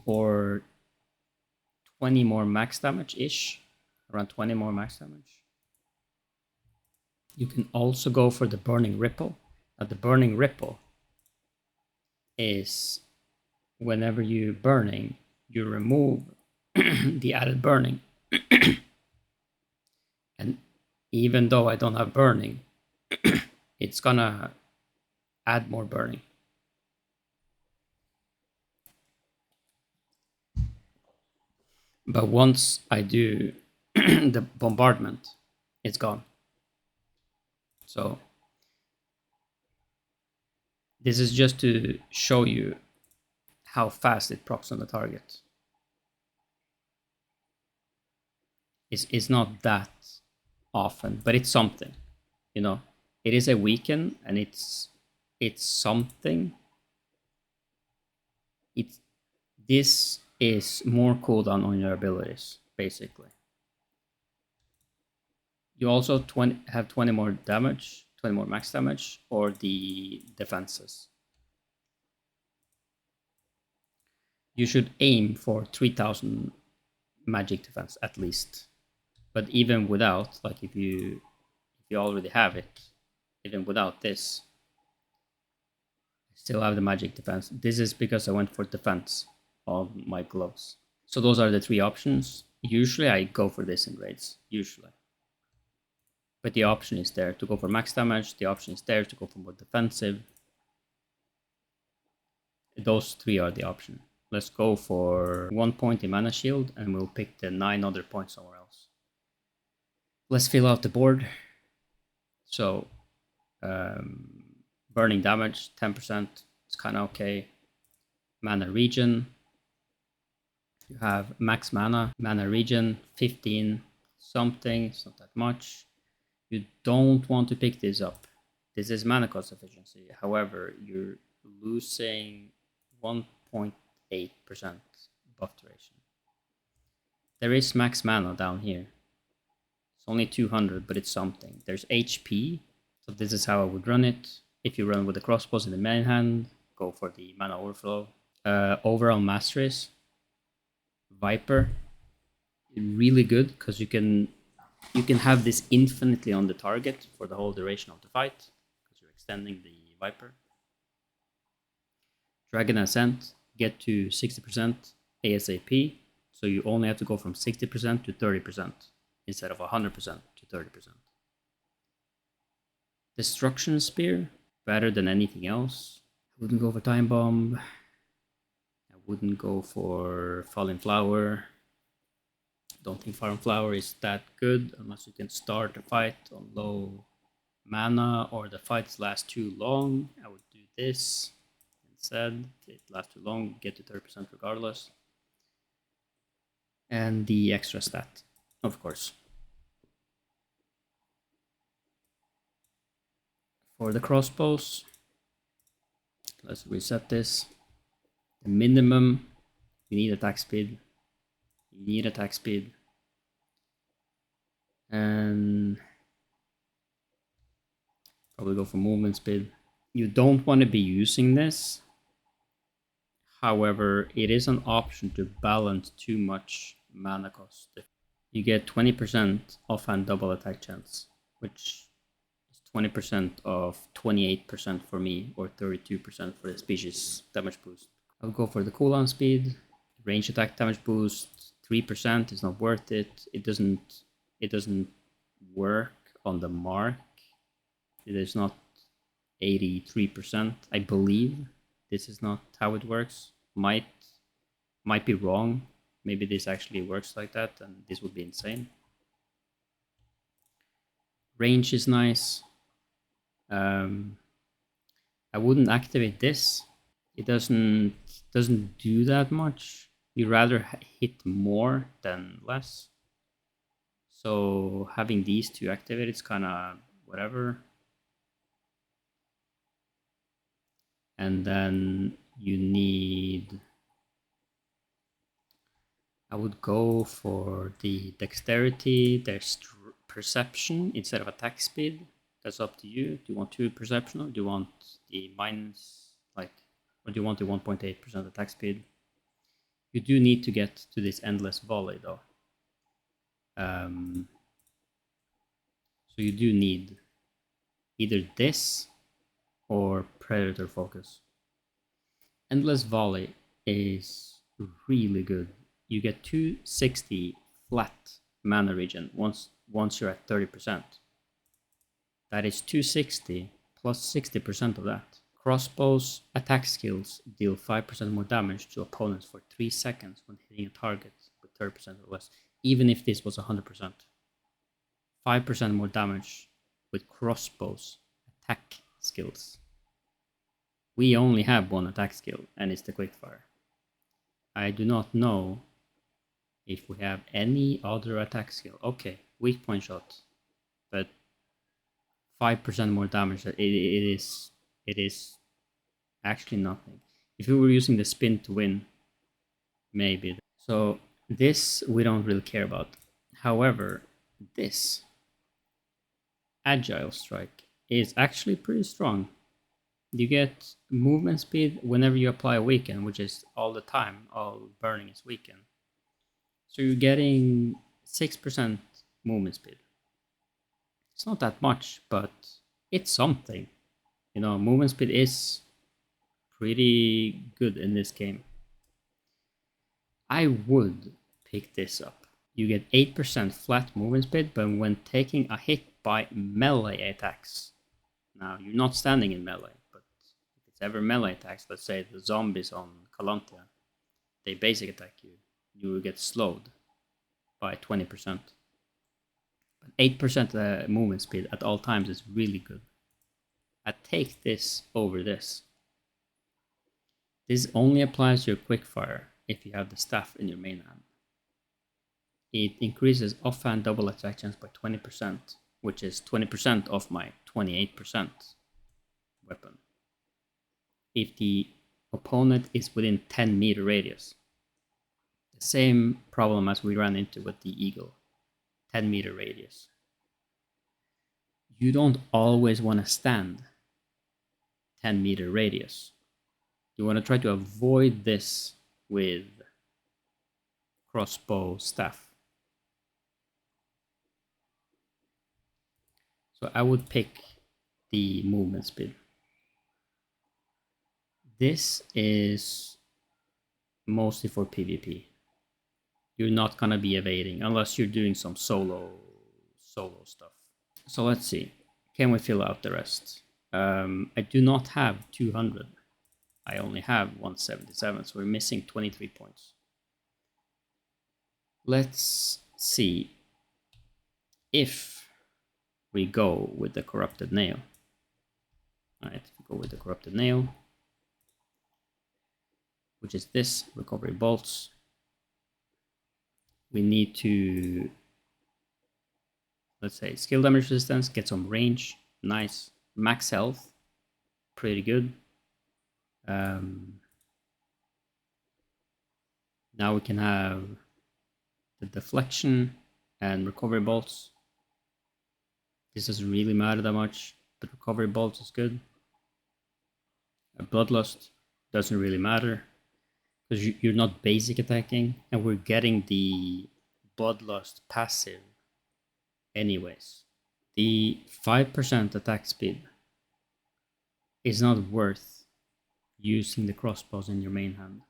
Or 20 more max damage ish, around 20 more max damage. You can also go for the burning ripple. Now the burning ripple is whenever you're burning, you remove the added burning. And even though I don't have burning, it's gonna add more burning. But once I do the bombardment, it's gone. So this is just to show you how fast it procs on the target. It's not that often, but it's something, you know. It is a weaken, and it's something. It's this is more cooldown on your abilities, basically. You also have 20 more damage, 20 more max damage, or the defenses. You should aim for 3000 magic defense at least. But even without, like if you already have it, even without this, I still have the magic defense. This is because I went for defense on my gloves. So those are the three options. Usually I go for this in raids, usually. But the option is there to go for max damage, the option is there to go for more defensive. Those three are the option. Let's go for 1 point in mana shield, and we'll pick the 9 other points somewhere else. Let's fill out the board. So burning damage 10%, it's kind of okay. Mana regen, you have max mana regen 15 something, it's not that much. You don't want to pick this up. This is mana cost efficiency. However, you're losing 1.8% buff duration. There is max mana down here. It's only 200, but it's something. There's HP, so this is how I would run it. If you run with the crossbows in the main hand, go for the mana overflow. Overall masteries, Viper, really good because you can have this infinitely on the target for the whole duration of the fight because you're extending the Viper. Dragon Ascent, get to 60% ASAP, so you only have to go from 60% to 30% instead of 100% to 30%. Destruction Spear, better than anything else. I wouldn't go for Time Bomb. I wouldn't go for Falling Flower. Don't think Falling Flower is that good unless you can start a fight on low mana or the fights last too long. I would do this instead. If it lasts too long, get to 30% regardless. And the extra stat, of course. For the crossbows, let's reset this. The minimum, you need attack speed. You need attack speed. And probably go for movement speed. You don't want to be using this. However, it is an option to balance too much mana cost. You get 20% offhand double attack chance, which is 20% of 28% for me, or 32% for the species damage boost. I'll go for the cooldown speed. Range attack damage boost 3% is not worth it. It doesn't work on the mark. It is not 83%, I believe. This is not how it works. Might be wrong. Maybe this actually works like that, and this would be insane. Range is nice. I wouldn't activate this. It doesn't do that much. You rather hit more than less. So having these two activated is kind of whatever. And then you need, I would go for the dexterity, there's perception instead of attack speed. That's up to you. Do you want 2 perception, or do you want the minus, like, or do you want the 1.8% attack speed? You do need to get to this endless volley though. So you do need either this or predator focus. Endless Volley is really good. You get 260 flat mana regen once you're at 30%. That is 260 plus 60% of that. Crossbows attack skills deal 5% more damage to opponents for 3 seconds when hitting a target with 30% or less, even if this was 100%. 5% more damage with crossbows attack skills. We only have one attack skill, and it's the quickfire. I do not know if we have any other attack skill. Okay, weak point shot, but 5% more damage. It is actually nothing. If we were using the spin to win, maybe. So this we don't really care about. However, this agile strike is actually pretty strong. You get movement speed whenever you apply a weaken, which is all the time. All burning is weaken. So you're getting 6% movement speed. It's not that much, but it's something. You know, movement speed is pretty good in this game. I would pick this up. You get 8% flat movement speed, but when taking a hit by melee attacks. Now, you're not standing in melee, but if it's ever melee attacks, let's say the zombies on Calanthia, they basic attack you, you will get slowed by 20%. But 8% movement speed at all times is really good. I take this over this. This only applies to your quickfire if you have the staff in your main hand. It increases offhand double attack chance by 20%, which is 20% of my 28% weapon. If the opponent is within 10-meter radius. The same problem as we ran into with the eagle, 10-meter radius. You don't always want to stand 10-meter radius. You want to try to avoid this with crossbow staff. So I would pick the movement speed. This is mostly for PvP. You're not gonna be evading unless you're doing some solo stuff. So let's see. Can we fill out the rest? I do not have 200. I only have 177, so we're missing 23 points. Let's see if we go with the corrupted nail. Alright, go with the corrupted nail, which is this, recovery bolts. We need to, let's say, skill damage resistance, get some range, nice. Max health, pretty good. Now we can have the deflection and recovery bolts. This doesn't really matter that much, but recovery bolts is good. Bloodlust doesn't really matter because you're not basic attacking, and we're getting the bloodlust passive anyways. The 5% attack speed is not worth using the crossbows in your main hand,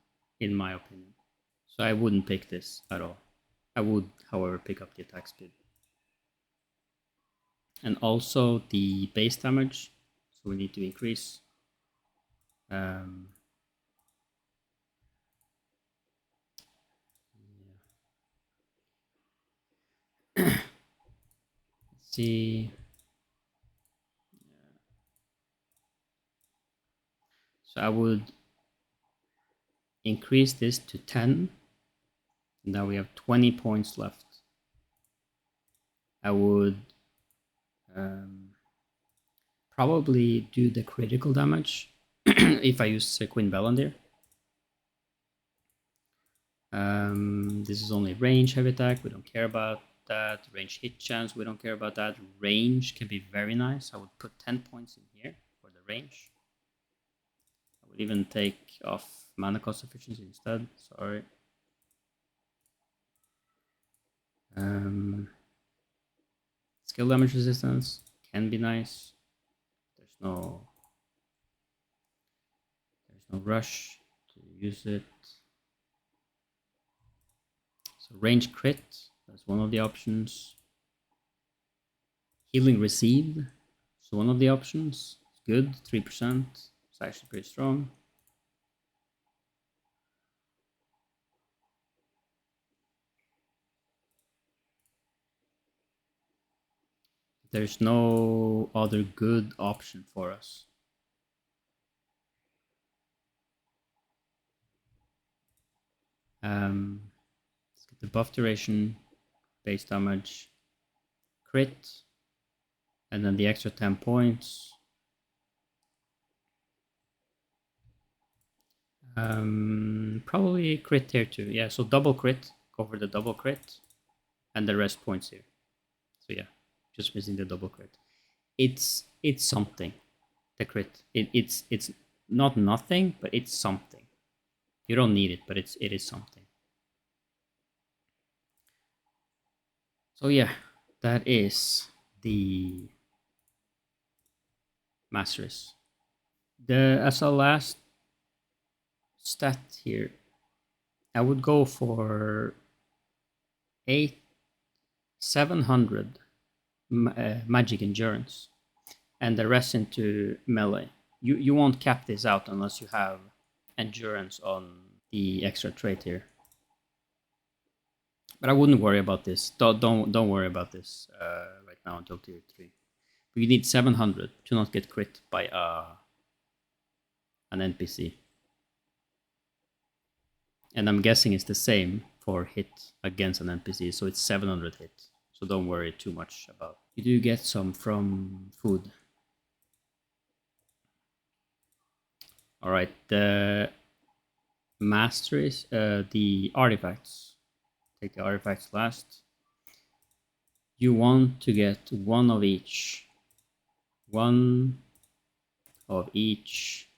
in my opinion. So I wouldn't pick this at all. I would, however, pick up the attack speed. And also the base damage, so we need to increase. Let's see. So I would increase this to 10. Now we have 20 points left. I would probably do the critical damage if I use Queen Bellandir. This is only range heavy attack, we don't care about that. Range hit chance, we don't care about that. Range can be very nice. I would put 10 points in here for the range. I would even take off mana cost efficiency instead, sorry. Skill damage resistance can be nice. There's no rush. use it. So range crit, that's one of the options. Healing received, so one of the options. It's good, 3%. It's actually pretty strong. There's no other good option for us. Let's get the buff duration, base damage, crit, and then the extra 10 points. Probably crit here too. Yeah, so double crit, go for the double crit, and the rest points here. So yeah, just missing the double crit. It's something, the crit. It's not nothing, but it's something. You don't need it, but it is something. So yeah, that is the masteries. As a last stat here, I would go for 700 magic endurance and the rest into melee. You won't cap this out unless you have endurance on the extra trait here. But I wouldn't worry about this. Don't worry about this right now until tier 3. We need 700 to not get crit by an NPC. And I'm guessing it's the same for hit against an NPC, so it's 700 hit. So don't worry too much about. You do get some from food. All right, the masteries, the artifacts. Take the artifacts last. You want to get one of each. One of each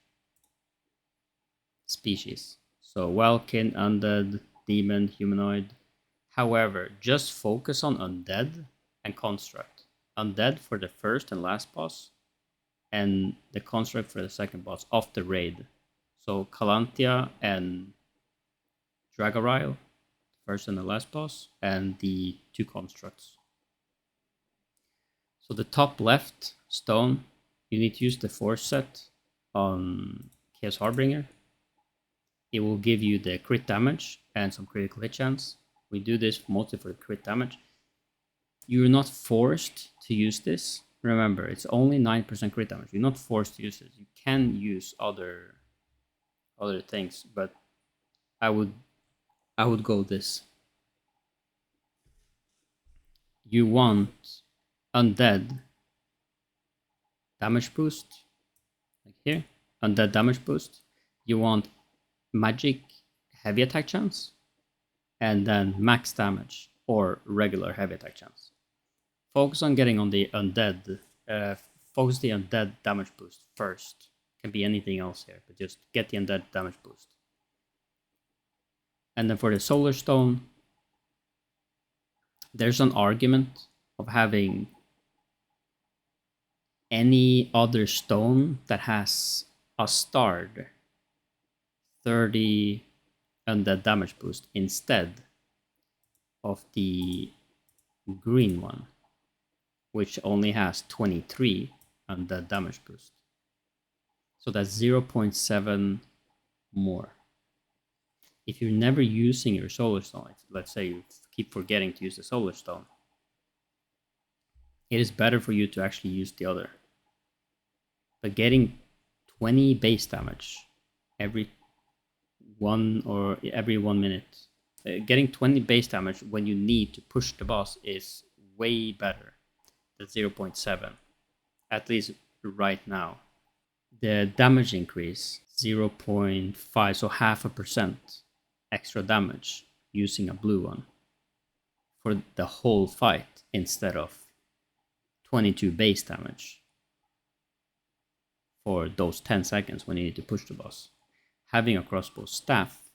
species. So Welkin, Undead, Demon, Humanoid. However, just focus on Undead and Construct. Undead for the first and last boss, and the Construct for the second boss of the raid. So Calanthia and Dragarile, first and the last boss, and the 2 Constructs. So the top left stone, you need to use the Force set on Chaos Harbinger. It will give you the crit damage and some critical hit chance. We do this mostly for the crit damage. You're not forced to use this. Remember, it's only 9% crit damage. You're not forced to use it. You can use other things, but I would go this. You want Undead damage boost, like here. Undead damage boost. You want magic heavy attack chance, and then max damage or regular heavy attack chance. Focus on getting on the undead. Focus the undead damage boost first. Can be anything else here, but just get the undead damage boost. And then for the solar stone, there's an argument of having any other stone that has a starred 30 undead damage boost instead of the green one, which only has 23 undead damage boost. So that's 0.7 more. If you're never using your solar stone, let's say you keep forgetting to use the solar stone, it is better for you to actually use the other. But getting 20 base damage every 1 minute, getting 20 base damage when you need to push the boss is way better than 0.7, at least right now. The damage increase 0.5, so 0.5% extra damage using a blue one for the whole fight instead of 22 base damage for those 10 seconds when you need to push the boss. Having a crossbow staff,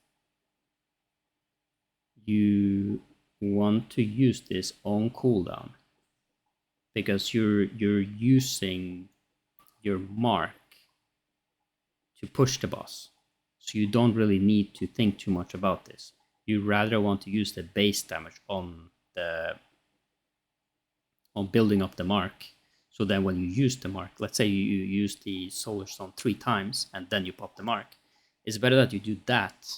you want to use this on cooldown because you're using your mark to push the boss. So you don't really need to think too much about this. You rather want to use the base damage on building up the mark. So then when you use the mark, let's say you use the solar stone 3 times and then you pop the mark, it's better that you do that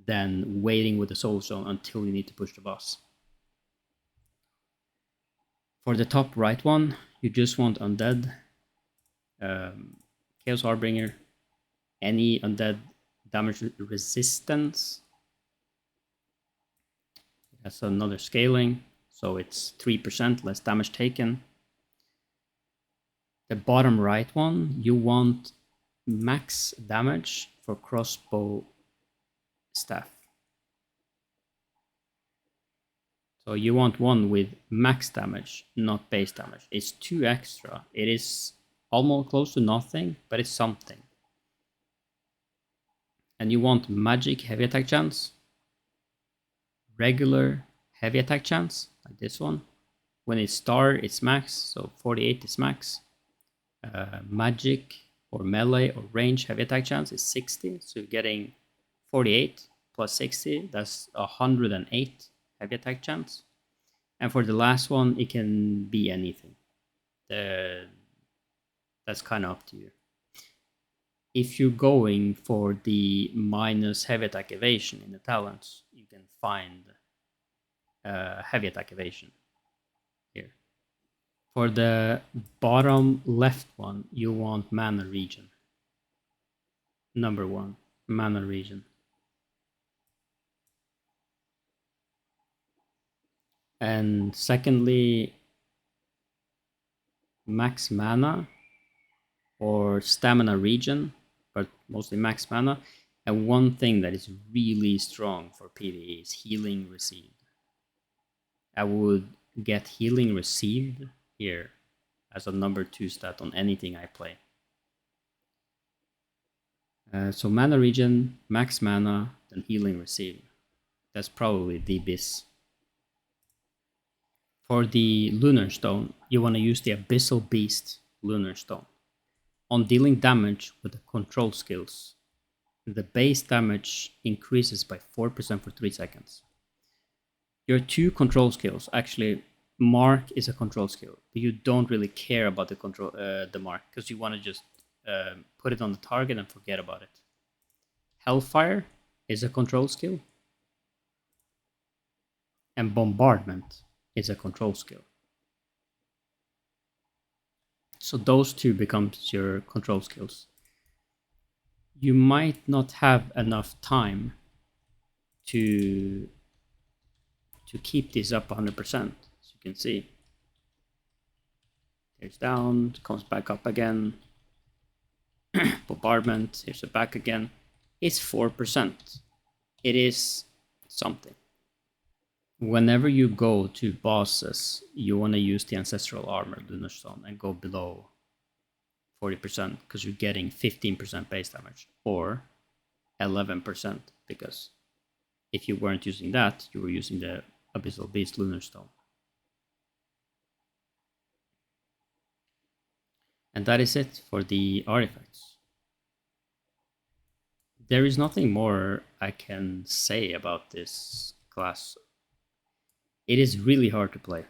than waiting with the solar stone until you need to push the boss. For the top right one, you just want undead, Chaos Harbinger, any undead damage resistance. That's another scaling, so it's 3% less damage taken. The bottom right one, you want max damage for crossbow staff. So you want one with max damage, not base damage. It's 2 extra. It is almost close to nothing, but it's something. And you want magic heavy attack chance, regular heavy attack chance, like this one. When it's star, it's max, so 48 is max. Magic or melee or range heavy attack chance is 60, so you're getting 48 plus 60, that's 108 heavy attack chance. And for the last one, it can be anything. That's kind of up to you. If you're going for the minus heavy attack evasion in the talents, you can find heavy attack evasion here. For the bottom left one, you want mana regen. Number 1, mana regen. And secondly, max mana or stamina regen, but mostly max mana. And one thing that is really strong for PvE is healing received. I would get healing received here as a number 2 stat on anything I play. So mana regen, max mana, then healing received. That's probably the bis. For the Lunar Stone, you want to use the Abyssal Beast Lunar Stone. On dealing damage with the control skills, the base damage increases by 4% for 3 seconds. Your 2 control skills, actually, mark is a control skill, but you don't really care about the mark, because you want to just put it on the target and forget about it. Hellfire is a control skill, and Bombardment is a control skill. So those 2 becomes your control skills. You might not have enough time to keep this up 100%, as you can see. Here's down, comes back up again. Bombardment, here's it back again. It's 4%. It is something. Whenever you go to bosses, you want to use the Ancestral Armor Lunar Stone and go below 40% because you're getting 15% base damage, or 11% because if you weren't using that, you were using the Abyssal Beast Lunar Stone. And that is it for the artifacts. There is nothing more I can say about this class. It is really hard to play.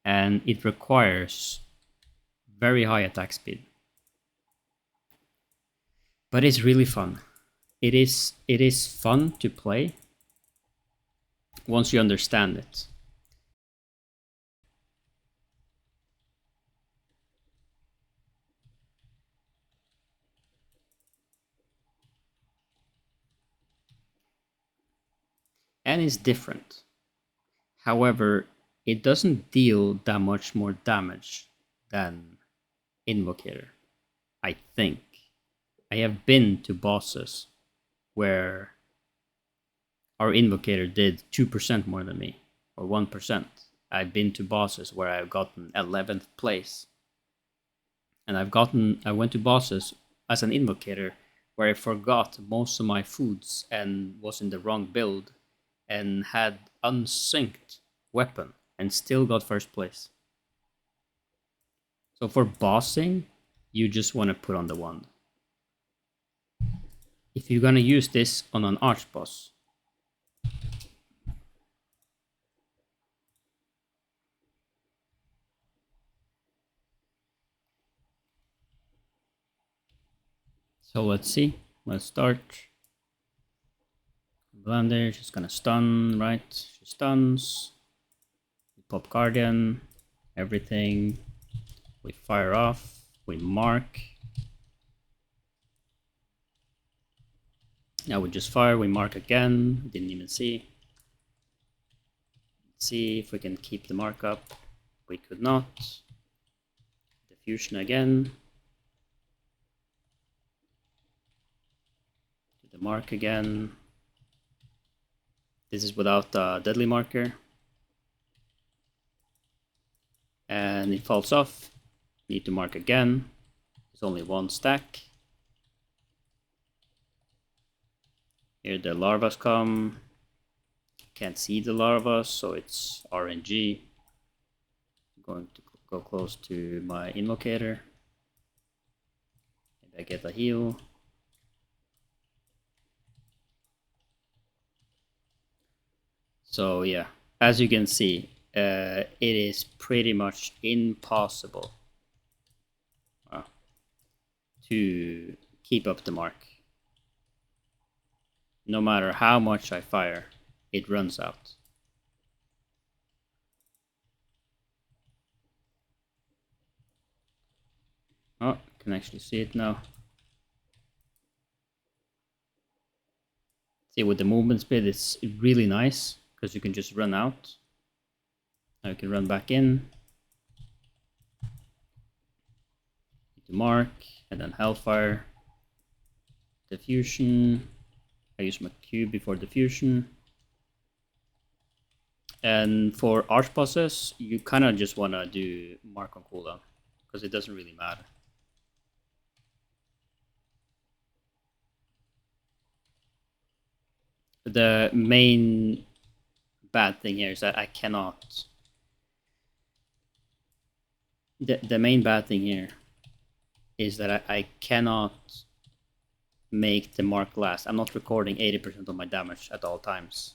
And it requires very high attack speed. But it's really fun. It is fun to play once you understand it. And it's different. However, it doesn't deal that much more damage than Invocator, I think. I have been to bosses where our Invocator did 2% more than me, or 1%. I've been to bosses where I've gotten 11th place. And I went to bosses as an Invocator where I forgot most of my foods and was in the wrong build and had unsynced weapon and still got first place. So for bossing, you just want to put on the wand. If you're gonna use this on an arch boss, so let's see. Let's start. Blender, she's gonna stun, right? She stuns. We pop Guardian, everything. We fire off. We mark. Now we just fire. We mark again. Didn't even see. Let's see if we can keep the mark up. We could not. Diffusion again. Do the mark again. This is without the deadly marker. And it falls off. Need to mark again. There's only one stack. Here the larvas come. Can't see the larvas, so it's RNG. I'm going to go close to my invocator. Maybe I get a heal. So yeah, as you can see, it is pretty much impossible to keep up the mark. No matter how much I fire, it runs out. Oh, I can actually see it now. See, with the movement speed, it's really nice because you can just run out. Now you can run back in. To mark, and then Hellfire. Diffusion. I use my Q before diffusion. And for arch bosses, you kind of just want to do mark on cooldown because it doesn't really matter. The main bad thing here is that I cannot. The main bad thing here is that I cannot make the mark last. I'm not recording 80% of my damage at all times.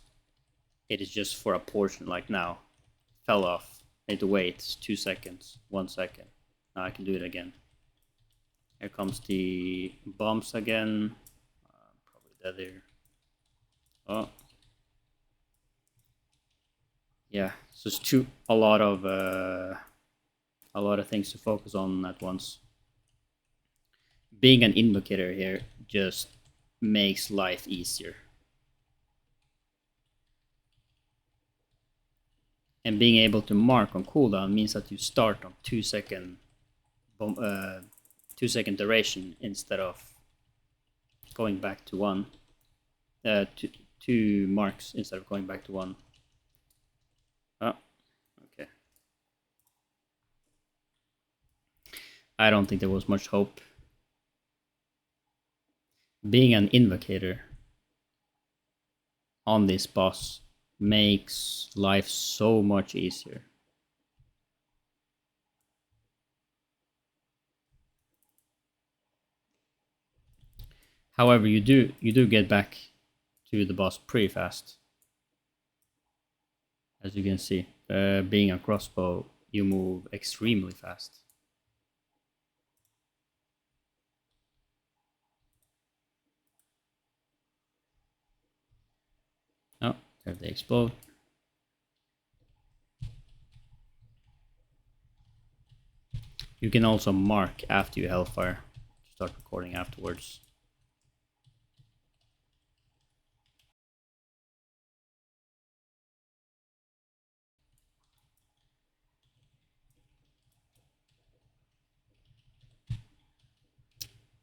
It is just for a portion, like now. Fell off. I need to wait 2 seconds, 1 second. Now I can do it again. Here comes the bombs again. Probably dead here. Oh. Yeah, so it's a lot of things to focus on at once. Being an invocator here just makes life easier. And being able to mark on cooldown means that you start on 2 second 2 second duration instead of going back to 1. Two marks instead of going back to 1. Oh, okay. I don't think there was much hope. Being an invocator on this boss makes life so much easier. However, you do get back to the boss pretty fast. As you can see, being a crossbow, you move extremely fast. Oh, there they explode. You can also mark after you hellfire. Start recording afterwards.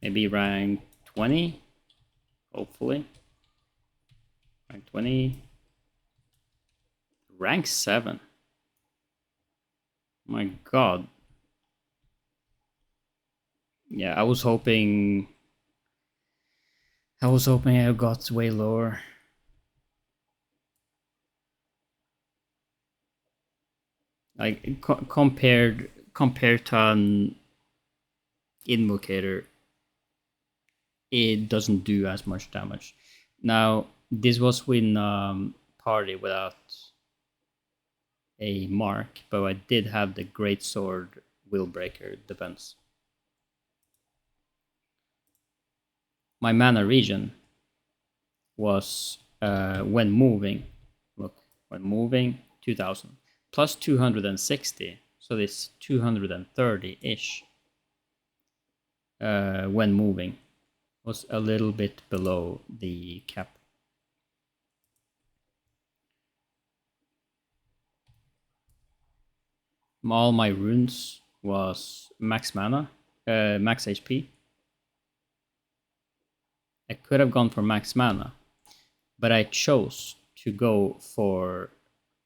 Maybe rank 20, hopefully. Rank 20. Rank 7. My god. Yeah, I was hoping I got way lower. Like compared to invocator, it doesn't do as much damage. Now, this was when party without a mark, but I did have the great sword willbreaker defense. My mana regen was when moving. Look, when moving, 2000 plus 260, so this 230-ish when moving was a little bit below the cap. All my runes was max mana, max HP. I could have gone for max mana, but I chose to go for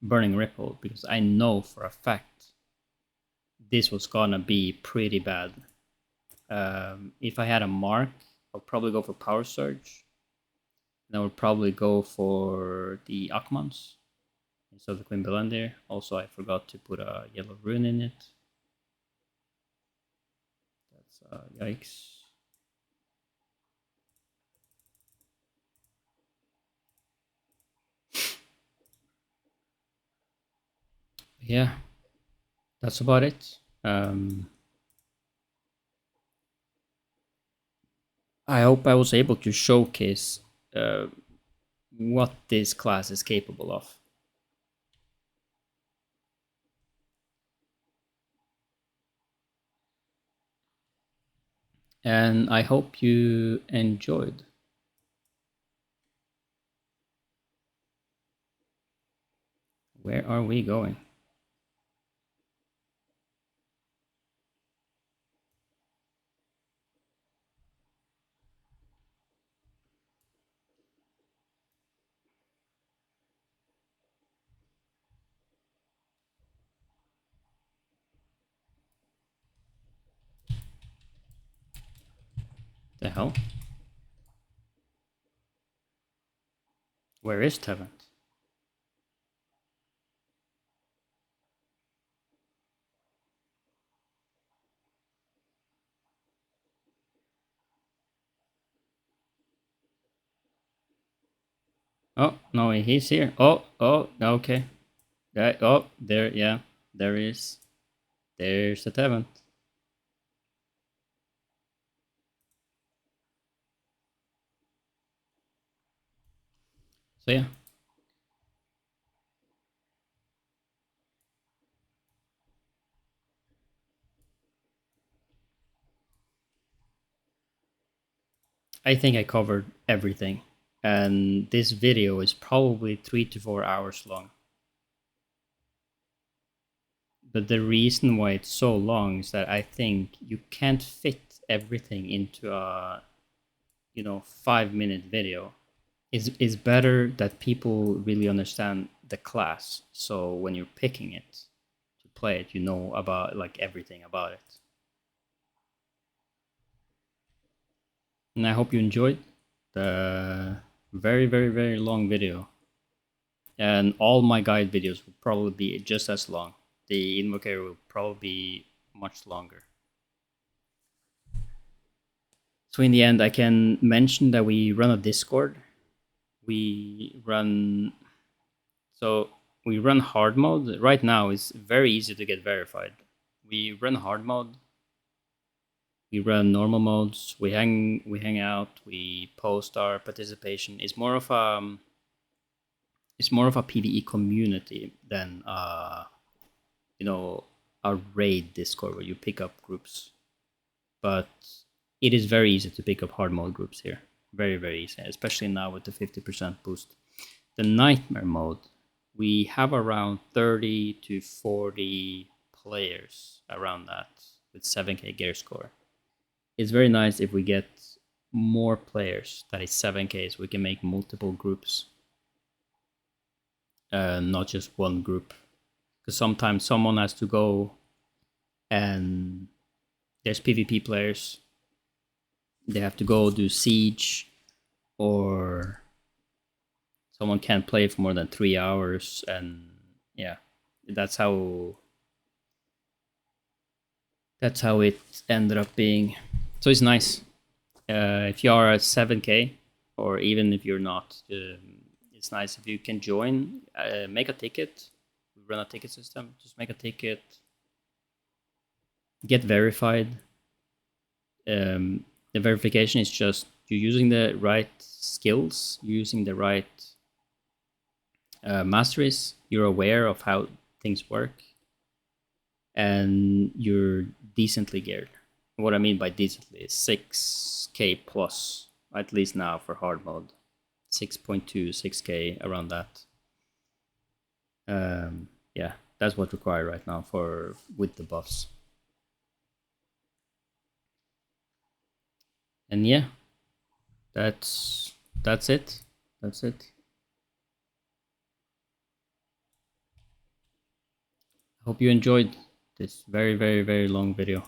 Burning Ripple because I know for a fact this was gonna be pretty bad. If I had a mark, I'll probably go for Power Surge. And I would probably go for the Akmans instead of the Queen Belendir. Also, I forgot to put a yellow rune in it. That's yikes. Yeah, that's about it. I hope I was able to showcase what this class is capable of. And I hope you enjoyed. Where are we going? The hell? Where is Tevent? Oh, no, he's here. Oh, okay. Oh, there, yeah, there is. There's the Tevent. So yeah. I think I covered everything. And this video is probably 3 to 4 hours long. But the reason why it's so long is that I think you can't fit everything into a 5-minute video. It's better that people really understand the class, so when you're picking it to play it, you know about like everything about it. And I hope you enjoyed the very, very, very long video. And all my guide videos will probably be just as long. The invocator will probably be much longer. So in the end, I can mention that we run a Discord. We run hard mode. Right now it's very easy to get verified. We run hard mode. We run normal modes. We hang out. We post our participation. It's more of a PVE community than a raid Discord where you pick up groups. But it is very easy to pick up hard mode groups here. Very, very easy, especially now with the 50% boost. The nightmare mode, we have around 30 to 40 players around that with 7k gear score. It's very nice if we get more players that is 7k, so we can make multiple groups, not just one group. Because sometimes someone has to go and there's PvP players. They have to go do siege, or someone can't play for more than 3 hours, and yeah, that's how that's how it ended up being. So it's nice. If you are at 7K, or even if you're not, it's nice if you can join, make a ticket, run a ticket system, just make a ticket, get verified. The verification is just you're using the right skills, using the right masteries, you're aware of how things work, and you're decently geared. What I mean by decently is 6K plus, at least now for hard mode. 6.2, 6K, around that. Yeah, that's what's required right now for with the buffs. And yeah, that's it. That's it. Hope you enjoyed this very, very, very long video.